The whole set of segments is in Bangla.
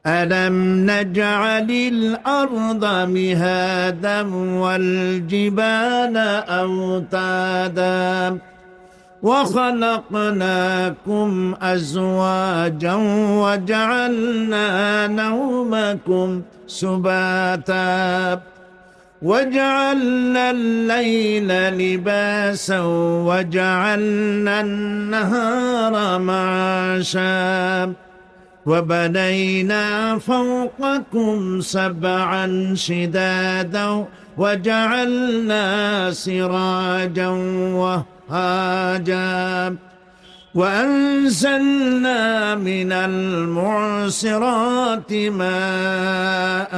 ألم نجعل الأرض مهادا والجبال أوتادا وخلقناكم أزواجا وجعلنا نومكم سباتا وجعلنا الليل لباسا وجعلنا النهار معاشا وبنينا فوقكم سبعا شدادا وجعلنا سراجا وهاجا وأنزلنا من المعصرات ماء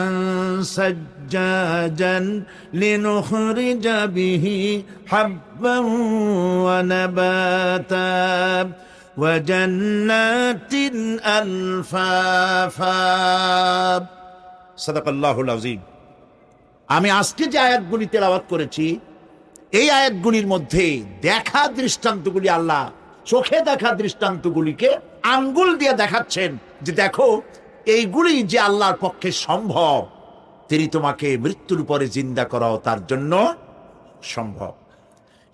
ثجاجا لنخرج به حبا ونباتا وجنات ألفافا সাদাকাল্লাহুল আযীম। আমি আজকে যে আয়াতগুলি তেলাওয়াত করেছি, এই আয়াতগুলির মধ্যে দেখা দৃষ্টান্তগুলি, আল্লাহ চোখে দেখা দৃষ্টান্তগুলিকে আঙ্গুল দিয়ে দেখাচ্ছেন যে দেখো এইগুলি যে আল্লাহর পক্ষে সম্ভব, তিনি তোমাকে মৃত্যুর পরে জিন্দা করাও তার জন্য সম্ভব।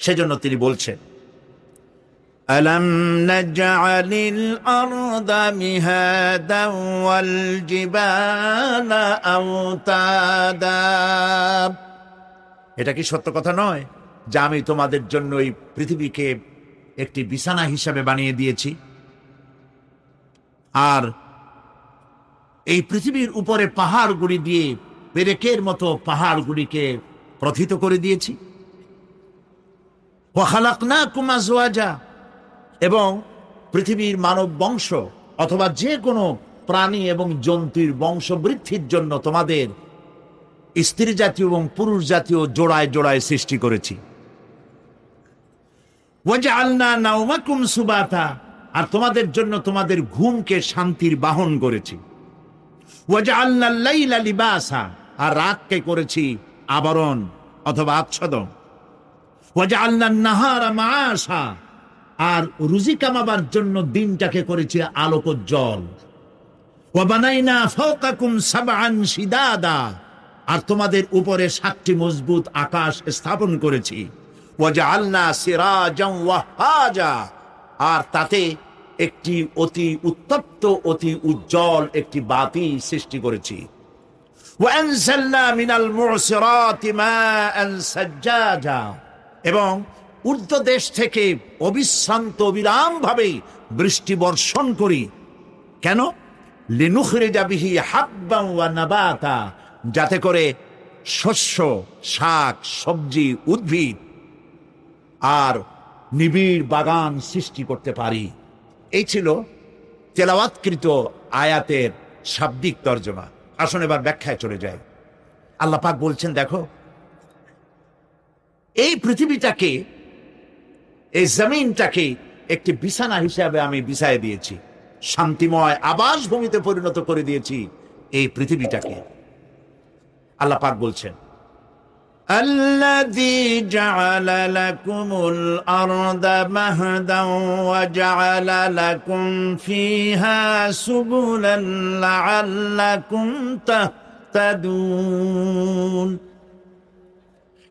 সেজন্য তিনি বলছেন ألم نجعل الأرض مهادا والجبال أوتادا। এটা কি সত্য কথা নয় যে আমি তোমাদের জন্য এই পৃথিবীকে একটি বিছানা হিসাবে বানিয়ে দিয়েছি, আর এই পৃথিবীর উপরে পাহাড়গুলি দিয়ে পেরেকের মতো পাহাড়গুলিকে প্রথিত করে দিয়েছি। ওয়া খালাকনাকুম আজওয়াজা, এবং পৃথিবীর মানব বংশ অথবা যে কোনো প্রাণী এবং জন্তুর বংশ বৃদ্ধির জন্য তোমাদের স্ত্রী জাতীয় এবং পুরুষ জাতীয় জোড়ায় জোড়ায় সৃষ্টি করেছি। ওয়াজআলনা নাওমাকুম সুবাতা, আর তোমাদের জন্য তোমাদের ঘুমকে শান্তির বাহন করেছি। ওয়াজআলনাল লাইলা লিবাসা, আর রাতকে করেছি আবরণ অথবা আচ্ছাদন। ওয়াজআলনান নাহারা মাআশা, আর রুজি কামাবার জন্য দিনটাকে করেছি আলোকোজ্জ্বল। ওয়া বানাইনা ফাওকাকুম সাবআন শিদাদা, আর তোমাদের উপরে 7টি মজবুত আকাশ স্থাপন করেছি। ওয়া জাআলনা সিরাজান ওয়াহাজা, আর তাতে একটি অতি উত্তপ্ত অতি উজ্জ্বল একটি বাতি সৃষ্টি করেছি। ওয়া আনজালনা মিনাল মু'সিরাতি মাআন সাজ্জাজা, এবং ঊর্ধ্বদেশ থেকে অবিশ্রান্ত অবিরামভাবে বৃষ্টি বর্ষণ করি। কেন? লিনুখরিজা বিহি হাব্বান ওয়া নাবাতা, যাতে করে শস্য, শাক, সবজি, উদ্ভিদ আর নিবিড় বাগান সৃষ্টি করতে পারি। এই ছিল তেলাওয়াতকৃত আয়াতের শাব্দিক তর্জমা। আসুন এবার ব্যাখ্যায় চলে যায়। আল্লাহ পাক বলছেন দেখো, এই পৃথিবীটাকে, এই জমিনটাকে একটি বিছানা হিসাবে আমি বিছায় দিয়েছি, শান্তিময় আবাস ভূমিতে পরিণত করে দিয়েছি এই পৃথিবীটাকে। আল্লাহ পাক বলছেন আল্লাযী জাআলা লাকুমুল আরদা মাহদান ওয়া জাআলা লাকুম ফীহা সুবুলান লাআল্লাকুম তাহতাদুন,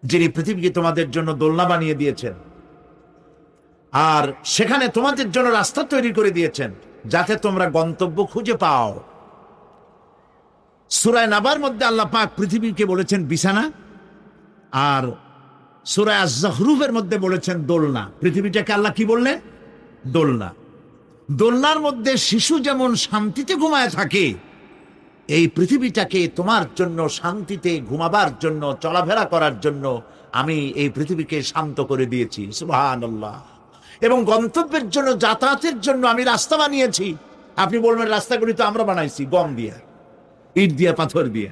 যিনি পৃথিবীকে তোমাদের জন্য দোলনা বানিয়ে দিয়েছেন আর সেখানে তোমাদের জন্য রাস্তা তৈরি করে দিয়েছেন যাতে তোমরা গন্তব্য খুঁজে পাও। সূরা নাবার মধ্যে আল্লাহ পাক পৃথিবীকে বলেছেন বিছানা, আর সূরা আয-যুখরুফের মধ্যে বলেছেন দোলনা। পৃথিবীটাকে আল্লাহ কি বললেন? দোলনা। দোলনার মধ্যে শিশু যেমন শান্তিতে ঘুমায় থাকে, এই পৃথিবীটাকে তোমার জন্য শান্তিতে ঘুমাবার জন্য, চলাফেরা করার জন্য আমি এই পৃথিবীকে শান্ত করে দিয়েছি। সুবহানাল্লাহ। এবং গন্তব্যের জন্য, যাতায়াতের জন্য আমি রাস্তা বানিয়েছি। আপনি বলবেন রাস্তাগুলি তো আমরা বানাইছি গম দিয়ে, ইট দিয়ে, পাথর দিয়ে।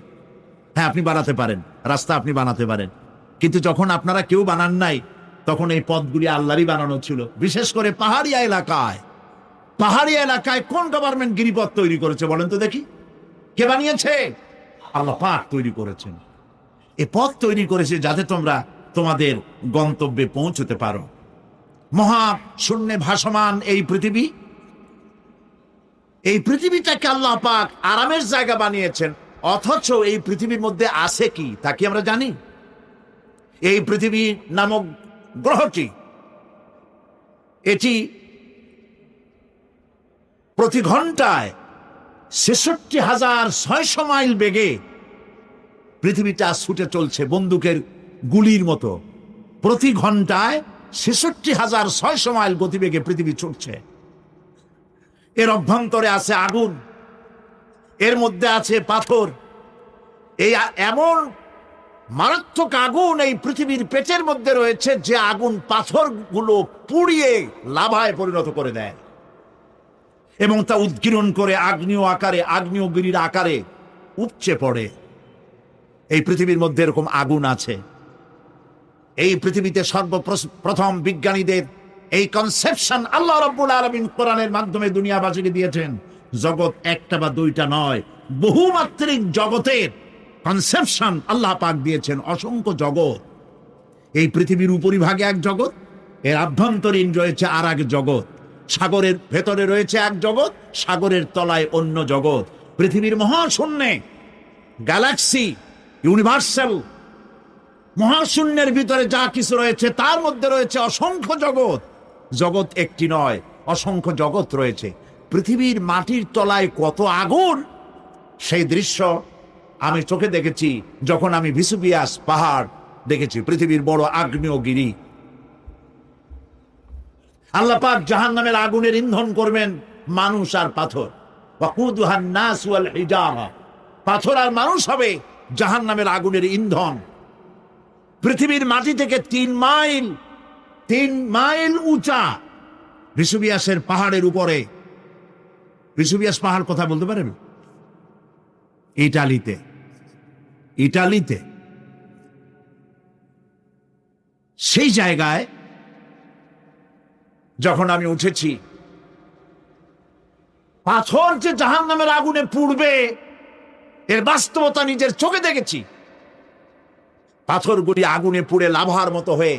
হ্যাঁ, আপনি বানাতে পারেন, রাস্তা আপনি বানাতে পারেন, কিন্তু যখন আপনারা কেউ বানান নাই তখন এই পথগুলি আল্লাহরই বানানো ছিল। বিশেষ করে পাহাড়ি এলাকায়, পাহাড়ি এলাকায় কোন গভর্নমেন্ট গিরিপথ তৈরি করেছে বলেন তো দেখি? কে বানিয়েছে? আল্লাহ পাক তৈরি করেছেন। এই পথ তৈরি করেছে যাতে তোমরা তোমাদের গন্তব্যে পৌঁছতে পারো। মহা শূন্যে ভাসমান এই পৃথিবী, এই পৃথিবীটাকে আল্লাহ পাক আরামের জায়গা বানিয়েছেন, অথচ এই পৃথিবীর মধ্যে আছে কি তা কি আমরা জানি? এই পৃথিবী নামক গ্রহটি, এটি প্রতি ঘন্টায় ৬৬,৬০০ মাইল বেগে পৃথিবীটা ছুটে চলছে বন্দুকের গুলির মতো। প্রতি ঘন্টায় ৬৬,৬০০ মাইল গতিবেগে পৃথিবী ছুটছে। এর অভ্যন্তরে আছে আগুন, এর মধ্যে আছে পাথর। এই এমন মারাত্মক আগুন এই পৃথিবীর পেটের মধ্যে রয়েছে যে আগুন পাথরগুলো পুড়িয়ে লাভায় পরিণত করে দেয় এবং তা উদ্গীরণ করে আগ্নেয় আকারে, আগ্নেয়গিরির আকারে উপচে পড়ে। এই পৃথিবীর মধ্যে এরকম আগুন আছে। এই পৃথিবীতে সর্বপ্রথম বিজ্ঞানীদের এই কনসেপশন আল্লাহ রাব্বুল আলামিন কোরআনের মাধ্যমে দুনিয়াবাসীকে দিয়েছেন। জগৎ একটা বা দুইটা নয়, বহুমাত্রিক জগতের কনসেপশন আল্লাহ পাক দিয়েছেন, অসংখ্য জগৎ। এই পৃথিবীর উপরিভাগে এক জগৎ, এর আভ্যন্তরীণ রয়েছে আর এক জগৎ। সাগরের ভেতরে রয়েছে এক জগৎ, সাগরের তলায় অন্য জগৎ। পৃথিবীর মহাশূন্যে, গ্যালাক্সি, ইউনিভার্সাল মহাশূন্যের ভিতরে যা কিছু রয়েছে তার মধ্যে রয়েছে অসংখ্য জগৎ। জগৎ একটি নয়, অসংখ্য জগৎ রয়েছে। পৃথিবীর মাটির তলায় কত আগুন, সেই দৃশ্য আমি চোখে দেখেছি যখন আমি ভিসুভিয়াস পাহাড় দেখেছি, পৃথিবীর বড় আগ্নেয়গিরি। আল্লাহ পাক জাহান্নামের আগুনের ইন্ধন করবেন মানুষ আর পাথর। ওয়াকুদুহান নাস ওয়াল হিজারা, পাথর আর মানুষ হবে জাহান্নামের আগুনের ইন্ধন। পৃথিবীর মাটি থেকে 3 মাইল উঁচা ভিসুভিয়াসের পাহাড়ের উপরে। ভিসুভিয়াস পাহাড় কথা বলতে পারেন? ইটালিতে সেই জায়গায় যখন আমি উঠেছি, পাথর যে জাহান্নামের আগুনে পুড়বে এর বাস্তবতা নিজের চোখে দেখেছি। পাথরগুলি আগুনে পুড়ে লাভার মতো হয়ে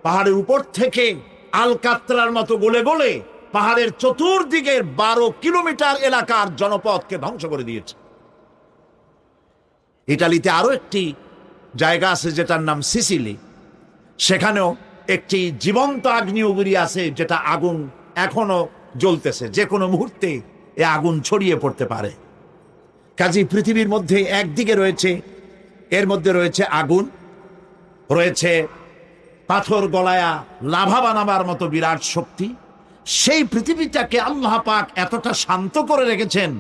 পাহাড়ের উপর থেকে আলকাতরার মতো গলে গলে পাহাড়ের চতুর্দিকের 12 কিলোমিটার এলাকার জনপদকে ধ্বংস করে দিয়েছে। ইটালিতে আরো একটি জায়গা আছে যেটার নাম সিসিলি, সেখানেও একটি জীবন্ত আগ্নেয়গিরি আছে, যেটা আগুন এখনো জ্বলতেছে, যে কোনো মুহূর্তে এ আগুন ছড়িয়ে পড়তে পারে। কাজেই পৃথিবীর মধ্যে একদিকে রয়েছে, এর মধ্যে রয়েছে আগুন, রয়েছে পাথর গলায়া লাভা বানাবার মতো বিরাট শক্তি। সেই পৃথিবীটাকে আল্লাহ পাক এতটা শান্ত করে রেখেছেন,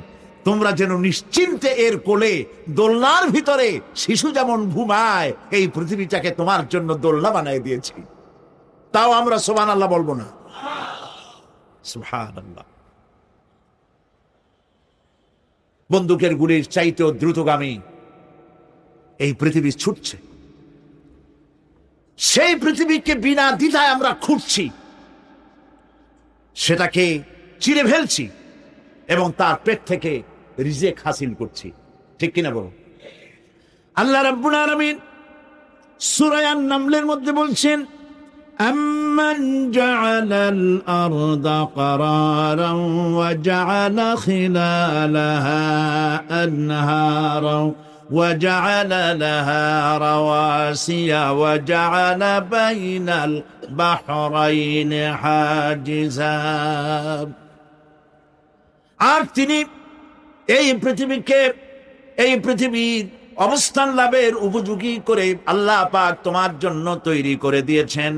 তোমরা যেন নিশ্চিন্তে এর কোলে দোলনার ভিতরে শিশু যেমন ঘুমায়, এই পৃথিবীটাকে তোমার জন্য দোলনা বানিয়ে দিয়েছি। তাও আমরা সুবহানাল্লাহ বলবো না? সুবহানাল্লাহ। বন্দুকের গুলির চাইতেও দ্রুতগামী এই পৃথিবী ছুটছে। সেই পৃথিবীকে বিনা দ্বিধায় আমরা খুঁজছি, সেটাকে চিরে ফেলছি এবং তার পেট থেকে রিজেক হাসিল করছি। ঠিক কিনা বলো? আল্লাহ রাব্বুল আলামিন সূরা আন-নামলের মধ্যে বলছেন, أَمَّنْ جَعَلَ الْأَرْضَ قَرَارًا وَجَعَلَ خِلَالَهَا أَنْهَارًا وَجَعَلَ لَهَا رَوَاسِيَ وَجَعَلَ بَيْنَ الْبَحْرَيْنِ حَاجِزًا। আর তিনি এই পৃথিবীর অবস্থান লাভের উপযোগী করে আল্লাহ পাক তোমার জন্য তৈরি করে দিয়েছেন,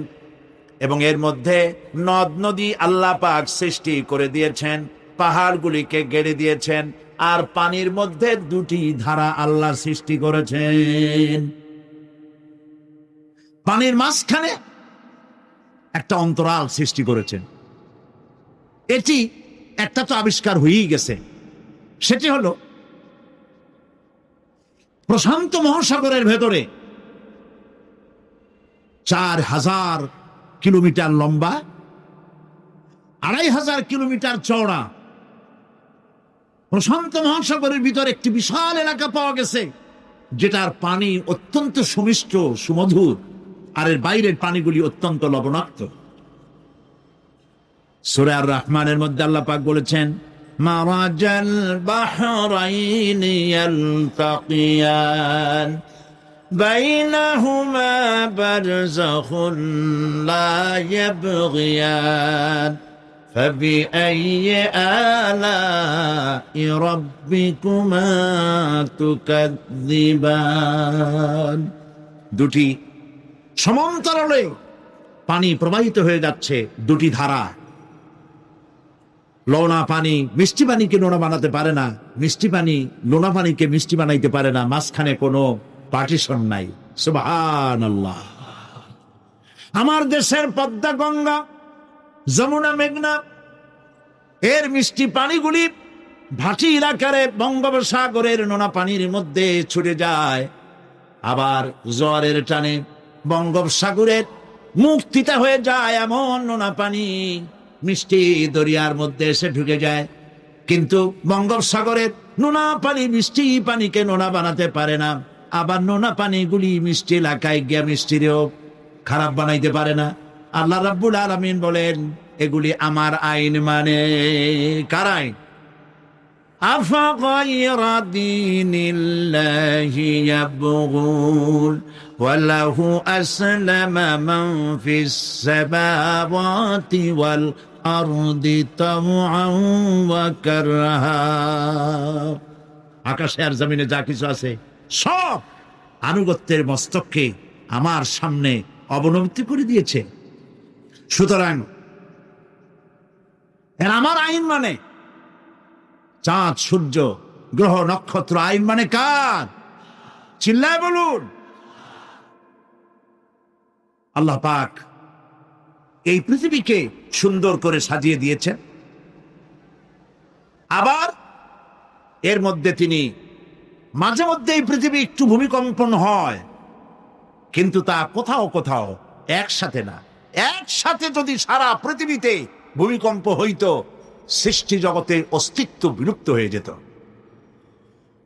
এবং এর মধ্যে নদ নদী আল্লাহ পাক সৃষ্টি করে দিয়েছেন, পাহাড়গুলিকে গেড়ে দিয়েছেন, আর পানির মধ্যে 2টি ধারা আল্লাহ সৃষ্টি করেছেন। পানির মাঝখানে একটা অন্তরাল সৃষ্টি করেছেন। এটি একটা তো আবিষ্কার হয়েই গেছে, সেটি হলো প্রশান্ত মহাসাগরের ভেতরে 4000 কিলোমিটার লম্বা, 2500 কিলোমিটার চওড়া প্রশান্ত মহাসাগরের ভিতরে একটি বিশাল এলাকা পাওয়া গেছে, যেটার পানি অত্যন্ত সুমিষ্ট সুমধুর, আর এর বাইরের পানিগুলি অত্যন্ত লবণাক্ত। সূরা আর রহমানের মধ্যে আল্লাহ পাক বলেছেন, মারাজাল বাহরাইনি ইয়ালতাকিয়ান বাইনাহুমা বারযাখুন লা ইয়াবগিয়ান فبأي آلاء ربكما تكذبان দুটি সমান্তরালে পানি প্রবাহিত হয়ে যাচ্ছে, দুটি ধারা। লোনা পানি মিষ্টি পানিকে লোনা বানাতে পারে না, মিষ্টি পানি লোনা পানিকে মিষ্টি বানাইতে পারে না, মাঝখানে কোনো পার্টিশন নাই। সুবহানাল্লাহ। আমার দেশের পদ্মা, গঙ্গা, যমুনা, মেঘনা এর মিষ্টি পানিগুলি ভাটি এলাকার বঙ্গোপসাগরের নোনা পানির মধ্যে ছুটে যায়, আবার জোয়ারের টানে বঙ্গোপসাগরের মুখ তিতা হয়ে যায়, এমন নোনা পানি মিষ্টি দরিয়ার মধ্যে এসে ঢুকে যায়। কিন্তু বঙ্গোপসাগরের নোনা পানি মিষ্টি পানিকে নোনা বানাতে পারে না, আবার নোনা পানিগুলি মিষ্টি এলাকায় গিয়ে মিষ্টিরেও খারাপ বানাইতে পারে না। আল্লাহ রাব্বুল আলামিন বলেন, এগুলি আমার আইন। মানে কার আইন? আফাগায়রা দীনিল্লাহি ইয়াবগুন ওয়া লাহু আসলামা মান ফিস সামাওয়াতি ওয়াল আরদি তাওআন ওয়া কারহা। আকাশে আর জমিনে যা কিছু আছে সব আনুগত্যের মস্তককে আমার সামনে অবনমিত করে দিয়েছে। সুতরাং এর আমার আইন মানে চাঁদ, সূর্য, গ্রহ, নক্ষত্র আইন মানে কার? চিল্লায় বলুন। আল্লাহ পাক এই পৃথিবীকে সুন্দর করে সাজিয়ে দিয়েছেন, আবার এর মধ্যে তিনি মাঝে মধ্যে এই পৃথিবী একটু ভূমিকম্পন হয়, কিন্তু তা কোথাও কোথাও একসাথে না। একসাথে যদি সারা পৃথিবীতে ভূমিকম্প হইতো, সৃষ্টি জগতের অস্তিত্ব বিলুপ্ত হয়ে যেত।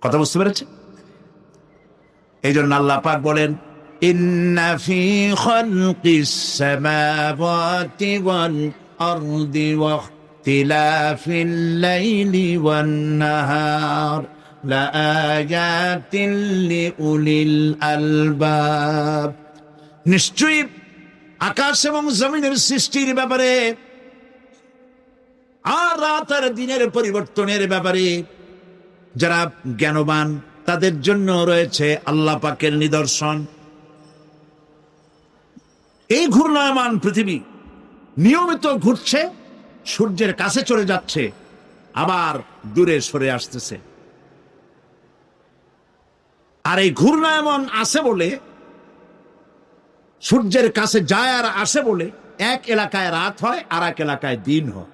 কথা বুঝতে পেরেছে? এই জন্য আল্লাহ পাক বলেন, ইন্না ফি খালকিস সামাওয়াতি ওয়াল আরদি ওয়া ইখতিলাফিল লাইলি ওয়ান নাহার লাআয়াতিন লিউলিল আলবাব। নিশ্চয়ই আকাশ এবং জমিনের সৃষ্টির ব্যাপারে আর রাত আর দিনের পরিবর্তনের ব্যাপারে যারা জ্ঞানবান তাদের জন্য রয়েছে আল্লাহ পাকের নিদর্শন। এই ঘূর্ণায়মান পৃথিবী নিয়মিত ঘুরছে, সূর্যের কাছে চলে যাচ্ছে, আবার দূরে সরে আসতেছে। আর এই ঘূর্ণায়মান আসে বলে, সূর্যের কাছে যায় আর আসে বলে এক এলাকায় রাত হয় আর এক এলাকায় দিন হয়।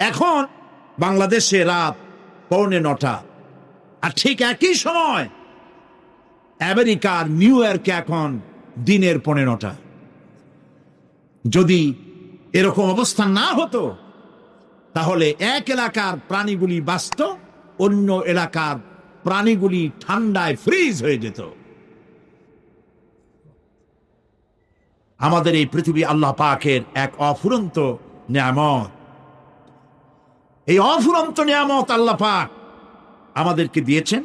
এখন বাংলাদেশে রাত 9:45, আর ঠিক একই সময় আমেরিকার নিউ ইয়র্কে এখন দিনের 9:45। যদি এরকম অবস্থা না হতো, তাহলে এক এলাকার প্রাণীগুলি বাঁচত, অন্য এলাকার প্রাণীগুলি ঠান্ডায় ফ্রিজ হয়ে যেত। আমাদের এই পৃথিবী আল্লাহ পাকের এক অফুরন্ত নিয়ামত। এই অফুরন্ত নিয়ামত আল্লাহ পাক আমাদেরকে দিয়েছেন,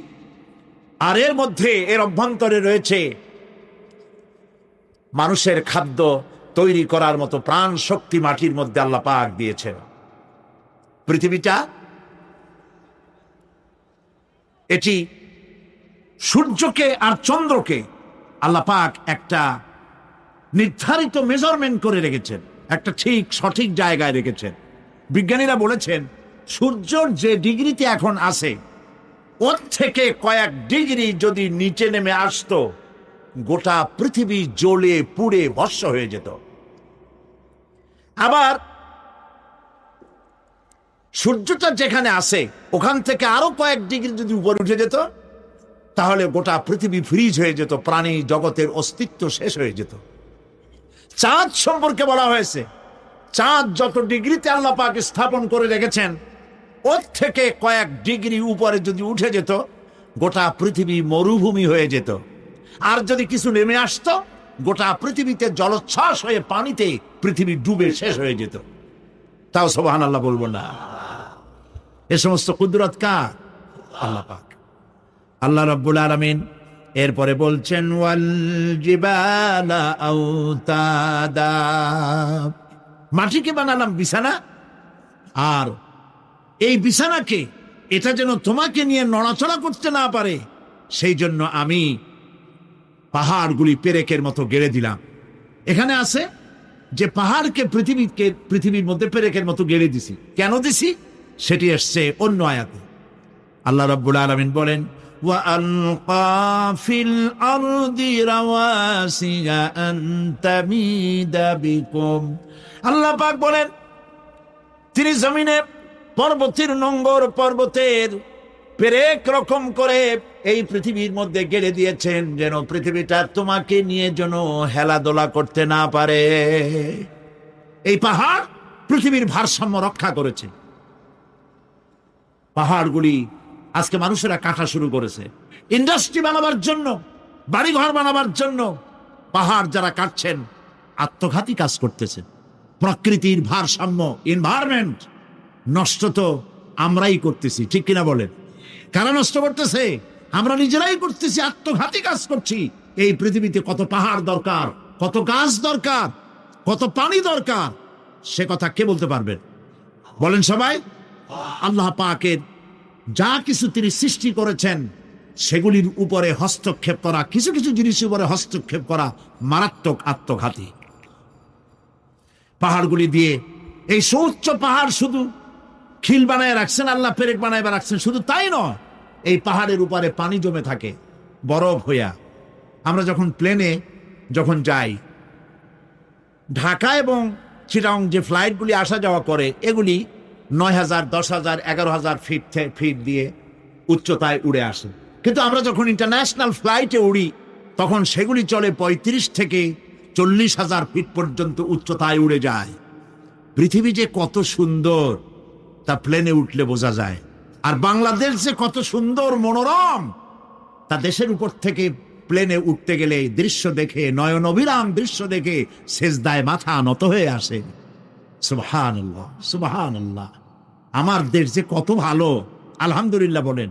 আর এর মধ্যে এর অভ্যন্তরে রয়েছে মানুষের খাদ্য তৈরি করার মতো প্রাণ শক্তি মাটির মধ্যে আল্লাহ পাক দিয়েছেন। পৃথিবীটা এটি সূর্যকে আর চন্দ্রকে আল্লাহ পাক একটা নির্ধারিত মেজারমেন্ট করে রেখেছেন, একটা ঠিক সঠিক জায়গায় রেখেছেন। বিজ্ঞানীরা বলেছেন, সূর্যর যে ডিগ্রিতে এখন আছে, ওর থেকে কয়েক ডিগ্রি যদি নিচে নেমে আসতো, গোটা পৃথিবী জ্বলে পুড়ে ভস্ম হয়ে যেত। আবার সূর্যটা যেখানে আছে, ওখান থেকে আরো কয়েক ডিগ্রি যদি উপরে উঠে যেত, তাহলে গোটা পৃথিবী ফ্রিজ হয়ে যেত, প্রাণী জগতের অস্তিত্ব শেষ হয়ে যেত। চাঁদ সম্পর্কে বলা হয়েছে, চাঁদ যত ডিগ্রিতে আল্লাহ পাক স্থাপন করে রেখেছেন, ওর থেকে কয়েক ডিগ্রি উপরে যদি উঠে যেত, গোটা পৃথিবী মরুভূমি হয়ে যেত। আর যদি কিছু নেমে আসতো, গোটা পৃথিবীতে জলোচ্ছ্বাস হয়ে পানিতে পৃথিবী ডুবে শেষ হয়ে যেত। তাও সুবহানাল্লাহ বলবো না? এ সমস্ত কুদরত কার? আল্লাহ পাক। আল্লাহ রাব্বুল আলামিন এরপরে বলছেন ওয়াল জিবালা আওতাদা, মাটিকে বানালাম বিছানা, আর এই বিছানাকে এটা যেন তোমাকে নিয়ে নড়াচড়া করতে না পারে সেই জন্য আমি পাহাড়গুলি পেরেকের মতো গেড়ে দিলাম। এখানে আছে যে পাহাড়কে পৃথিবীর মধ্যে পেরেকের মতো গেড়ে দিছি। কেন দিছি সেটি আসছে অন্য আয়াতে। আল্লাহ রাব্বুল আলামিন বলেন ওয়া আলকা ফিল আরদি রাওয়াসিয়া আন তামিদা বিকুম, আল্লাহ পাক বলেন তিনি জমিনে পর্বতের নোঙ্গর, পর্বতের পেরেক রকম করে এই পৃথিবীর মধ্যে গেড়ে দিয়েছেন যেন পৃথিবীটা তোমাকে নিয়ে যেন হেলাদোলা করতে না পারে। এই পাহাড় পৃথিবীর ভারসাম্য রক্ষা করেছে। পাহাড়গুলি আজকে মানুষেরা কাটা শুরু করেছে ইন্ডাস্ট্রি বানাবার জন্য, বাড়িঘর বানাবার জন্য। পাহাড় যারা কাটছেন আত্মঘাতী কাজ করতেছে। প্রকৃতির ভারসাম্য, এনভায়রনমেন্ট নষ্ট তো আমরাই করতেছি, ঠিক কিনা বলেন? কারা নষ্ট করতেছে? আমরা নিজেরাই করতেছি, আত্মঘাতী কাজ করছি। এই পৃথিবীতে কত পাহাড় দরকার, কত গাছ দরকার, কত পানি দরকার, সে কথা কে বলতে পারবেন? বলেন সবাই। আল্লাহ পাকের যা কিছু তিনি সৃষ্টি করেছেন সেগুলির উপরে হস্তক্ষেপ করা, কিছু কিছু জিনিসের উপরে হস্তক্ষেপ করা মারাত্মক আত্মঘাতী। পাহাড়গুলি দিয়ে এই সুউচ্চ পাহাড় শুধু খিল বানায় রাখছেন আল্লাহ, পেরেক বানায় রাখছেন, শুধু তাই নয়, এই পাহাড়ের উপরে পানি জমে থাকে বরফ হইয়া। আমরা যখন প্লেনে যখন যাই, ঢাকা এবং চিটাগং যে ফ্লাইটগুলি আসা যাওয়া করে এগুলি 9,000, 10,000, 11,000 ফিট দিয়ে উচ্চতায় উড়ে আসে। কিন্তু আমরা যখন ইন্টারন্যাশনাল ফ্লাইটে উড়ি তখন সেগুলি চলে 35 থেকে 40,000 ফিট পর্যন্ত উচ্চতায় উড়ে যায়। পৃথিবী যে কত সুন্দর তা প্লেনে উঠলে বোঝা যায়। আর বাংলাদেশ যে কত সুন্দর মনোরম তা দেশের উপর থেকে প্লেনে উঠতে গেলে দৃশ্য দেখে, নয়ন অভিরাম দৃশ্য দেখে সেজদায় মাথা নত হয়ে আসে। সুবহানাল্লাহ, সুবহানাল্লাহ। আমার দেশ যে কত ভালো, আলহামদুলিল্লাহ বলেন।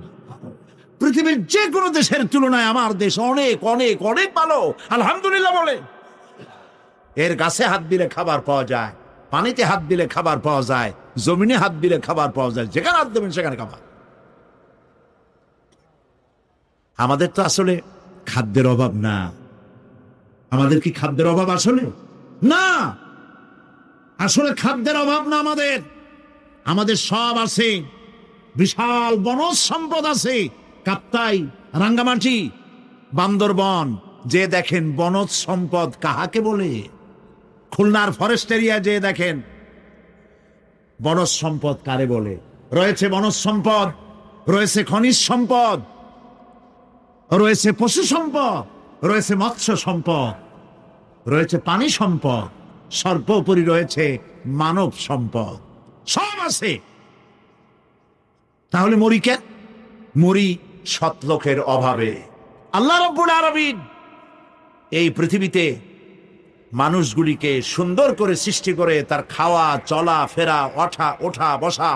পৃথিবীর যে কোনো দেশের তুলনায় আমার দেশ অনেক অনেক অনেক ভালো, আলহামদুলিল্লাহ বলেন। এর গাছে হাত দিলে খাবার পাওয়া যায়, পানিতে হাত দিলে খাবার পাওয়া যায়, জমিনে হাত দিলে খাবার পাওয়া যায়, যেখানে হাত দেবেন সেখানে খাবার। আমাদের তো আসলে খাদ্যের অভাব না। আমাদের কি খাদ্যের অভাব আসলে? না, আসলে খাদ্যের অভাব না। আমাদের সব আছে, বিশাল বনজ সম্পদ আছে। কাপ্তাই, রাঙ্গামাটি, বান্দরবন যে দেখেন বনজ সম্পদ কাহাকে বলে। খুলনার ফরেস্ট এরিয়া যে দেখেন বনজ সম্পদ কারে বলে। রয়েছে বনজ সম্পদ, রয়েছে খনিজ সম্পদ, রয়েছে পশু সম্পদ, রয়েছে মৎস্য সম্পদ, রয়েছে পানি সম্পদ, সর্বোপরি রয়েছে মানব সম্পদ। সব আছে। তাহলে মরি কেন? মরি সৎ লোকের অভাবে। আল্লাহ রাব্বুল আলামিন এই পৃথিবীতে মানুষগুলিকে সুন্দর করে সৃষ্টি করে তার খাওয়া, চলা ফেরা, ওঠা বসা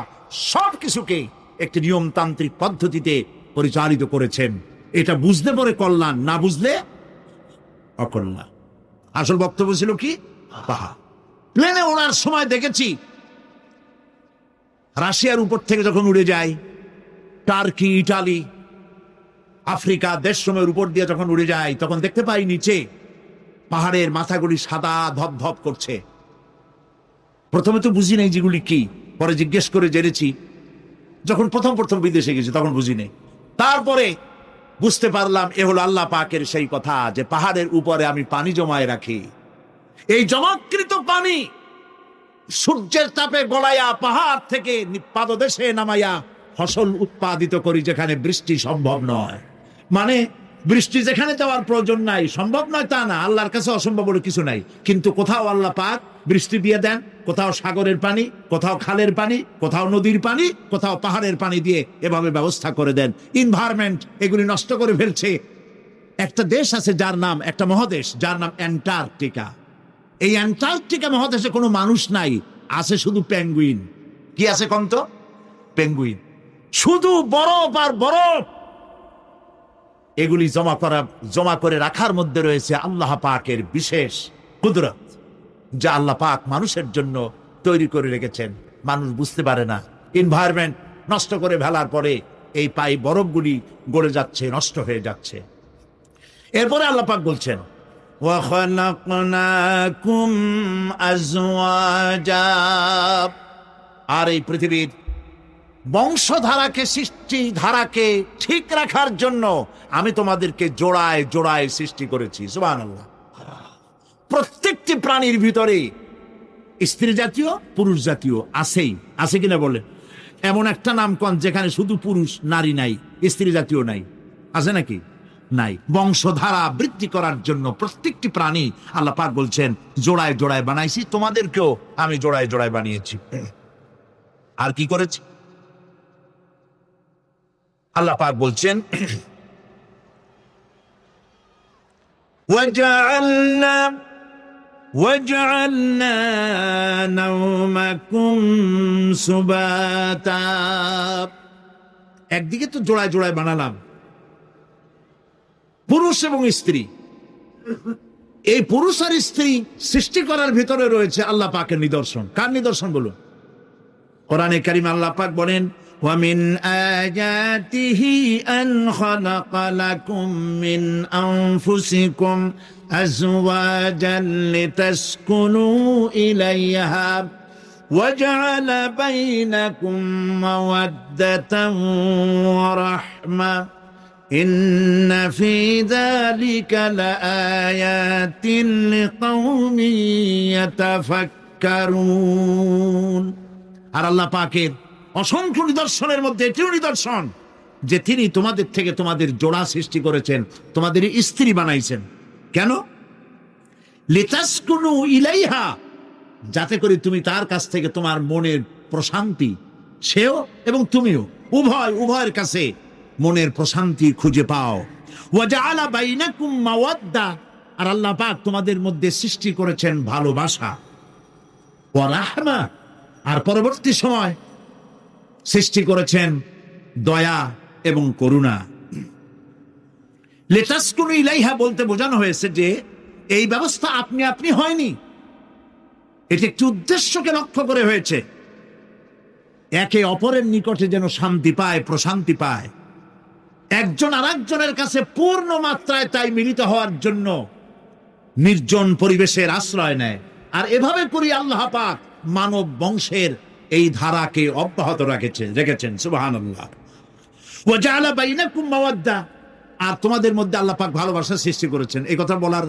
সব কিছুকে একটি নিয়মতান্ত্রিক পদ্ধতিতে পরিচালিত করেছেন। এটা বুঝতে পরে কল্যাণ, না বুঝলে অকল্যাণ। আসল বক্তব্য ছিল কি? প্লেনে ওড়ার সময় দেখেছি রাশিয়ার উপর থেকে যখন উড়ে যায়, টার্কি, ইটালি, আফ্রিকা দেশসমূহের উপর দিয়ে যখন উড়ে যায় তখন দেখতে পাই নিচে পাহাড়ের মাথাগুলি সাদা ধপধপ করছে। প্রথমে তো বুঝি নাই যেগুলি কি, পরে জিজ্ঞেস করে জেনেছি। যখন প্রথম বিদেশে গেছি তখন বুঝি নেই, তারপরে বুঝতে পারলাম এ হলো আল্লাহ পাকের সেই কথা যে পাহাড়ের উপরে আমি পানি জমায় রাখি। এই জমাকৃত পানি সূর্যের তাপে গলাইয়া পাহাড় থেকে পাদদেশে নামাইয়া ফসল উৎপাদিত করি যেখানে বৃষ্টি সম্ভব নয়। মানে বৃষ্টি যেখানে দেওয়ার প্রয়োজন নাই, সম্ভব নয় তা না, আল্লাহর কাছে অসম্ভব বলে কিছু নাই। কিন্তু কোথাও আল্লাহ পাক বৃষ্টি দিয়ে দেন, কোথাও সাগরের পানি, কোথাও খালের পানি, কোথাও নদীর পানি, কোথাও পাহাড়ের পানি দিয়ে এভাবে ব্যবস্থা করে দেন। এনভায়রনমেন্ট এগুলি নষ্ট করে ফেলছে। একটা দেশ আছে যার নাম, একটা মহাদেশ যার নাম অ্যান্টার্কটিকা। এই অ্যান্টার্কটিকা মহাদেশে কোনো মানুষ নাই, আছে শুধু পেঙ্গুইন। কি আছে কন্ত? পেঙ্গুইন। শুধু বরফ আর বরফ। এগুলি জমা করে রাখার মধ্যে রয়েছে আল্লাহ পাকের বিশেষ কুদরত, যা আল্লাহ পাক মানুষের জন্য তৈরি করে রেখেছেন। মানুষ বুঝতে পারে না। এনভায়রনমেন্ট নষ্ট করে ফেলার পরে এই বরফগুলি গড়ে যাচ্ছে, নষ্ট হয়ে যাচ্ছে। এরপরে আল্লাহ পাক বলছেন, وَخَلَقْنَاكُمْ أَزْوَاجًا, আর এই পৃথিবীর বংশধারাকে, সৃষ্টিধারাকে ঠিক রাখার জন্য আমি তোমাদেরকে জোড়ায় জোড়ায় সৃষ্টি করেছি। সুবহানাল্লাহ। প্রত্যেকটি প্রাণীর ভিতরে স্ত্রী জাতীয় পুরুষ জাতীয় আছেই, আছে কিনা বলে? এমন একটা নামকরণ যেখানে শুধু পুরুষ, নারী নাই, স্ত্রী জাতীয় নাই, আছে নাকি? নাই। বংশধারা বৃদ্ধি করার জন্য প্রত্যেকটি প্রাণী আল্লাহ পাক বলছেন জোড়ায় জোড়ায় বানাইছি, তোমাদেরকেও আমি জোড়ায় জোড়ায় বানিয়েছি। আর কি করেছি? আল্লাহ পাক বলছেন, وَجَعَلْنَا نَوْمَكُمْ سُبَاتًا, একদিকে তো জোড়ায় জোড়ায় বানালাম পুরুষ এবং স্ত্রী। এই পুরুষ আর স্ত্রী সৃষ্টি করার ভিতরে রয়েছে আল্লাহ পাকের নিদর্শন। কার নিদর্শন বলুন? কোরআনে কারীমে আল্লাহ পাক বলেন, وَمِنْ آيَاتِهِ أَنْ خَلَقَ لَكُم مِّنْ أَنفُسِكُمْ أَزْوَاجًا لِتَسْكُنُوا إِلَيْهَا وَجَعَلَ بَيْنَكُم مَّوَدَّةً وَرَحْمَةً إِنَّ فِي ذَلِكَ لَآيَاتٍ لِقَوْمٍ يَتَفَكَّرُونَ। আর আল্লাহ পাকের অসংখ্য নিদর্শনের মধ্যে এটিও নিদর্শন যে তিনি তোমাদের থেকে তোমাদের জোড়া সৃষ্টি করেছেন, তোমাদের স্ত্রী বানাইছেন। কেন? লিতাসকুনু ইলাইহা, যাতে করে তুমি তার কাছ থেকে তোমার মনের প্রশান্তি, সেও এবং তুমিও উভয়ের কাছে মনের প্রশান্তি খুঁজে পাও। ওয়া জাআলা বাইনাকুম মাওয়াদ্দা, আর আল্লাহ পাক তোমাদের মধ্যে সৃষ্টি করেছেন ভালোবাসা। ওয়া রাহমা, আর পরবর্তী সময় সৃষ্টি করেছেন দয়া এবং করুণা। লিতাসকুনু ইলাইহা বলতে বোঝানো হয়েছে যে এই ব্যবস্থা আপনি আপনি হয়নি, এটি একটি উদ্দেশ্যকে লক্ষ্য করে হয়েছে। একে অপরের নিকটে যেন শান্তি পায়, প্রশান্তি পায়, একজন আরেকজনের কাছে পূর্ণ মাত্রায় তাই মিলিত হওয়ার জন্য নির্জন পরিবেশের আশ্রয় নেয়। আর এভাবে করি আল্লাহ পাক মানব বংশের এই ধারাকে অব্যাহত রেখেছেন। সুবহানাল্লাহ। ওয়া জাআলা বাইনাকুম মাওয়াদ্দা, আর তোমাদের মধ্যে আল্লাহ পাক ভালোবাসা সৃষ্টি করেছেন। এই কথা বলার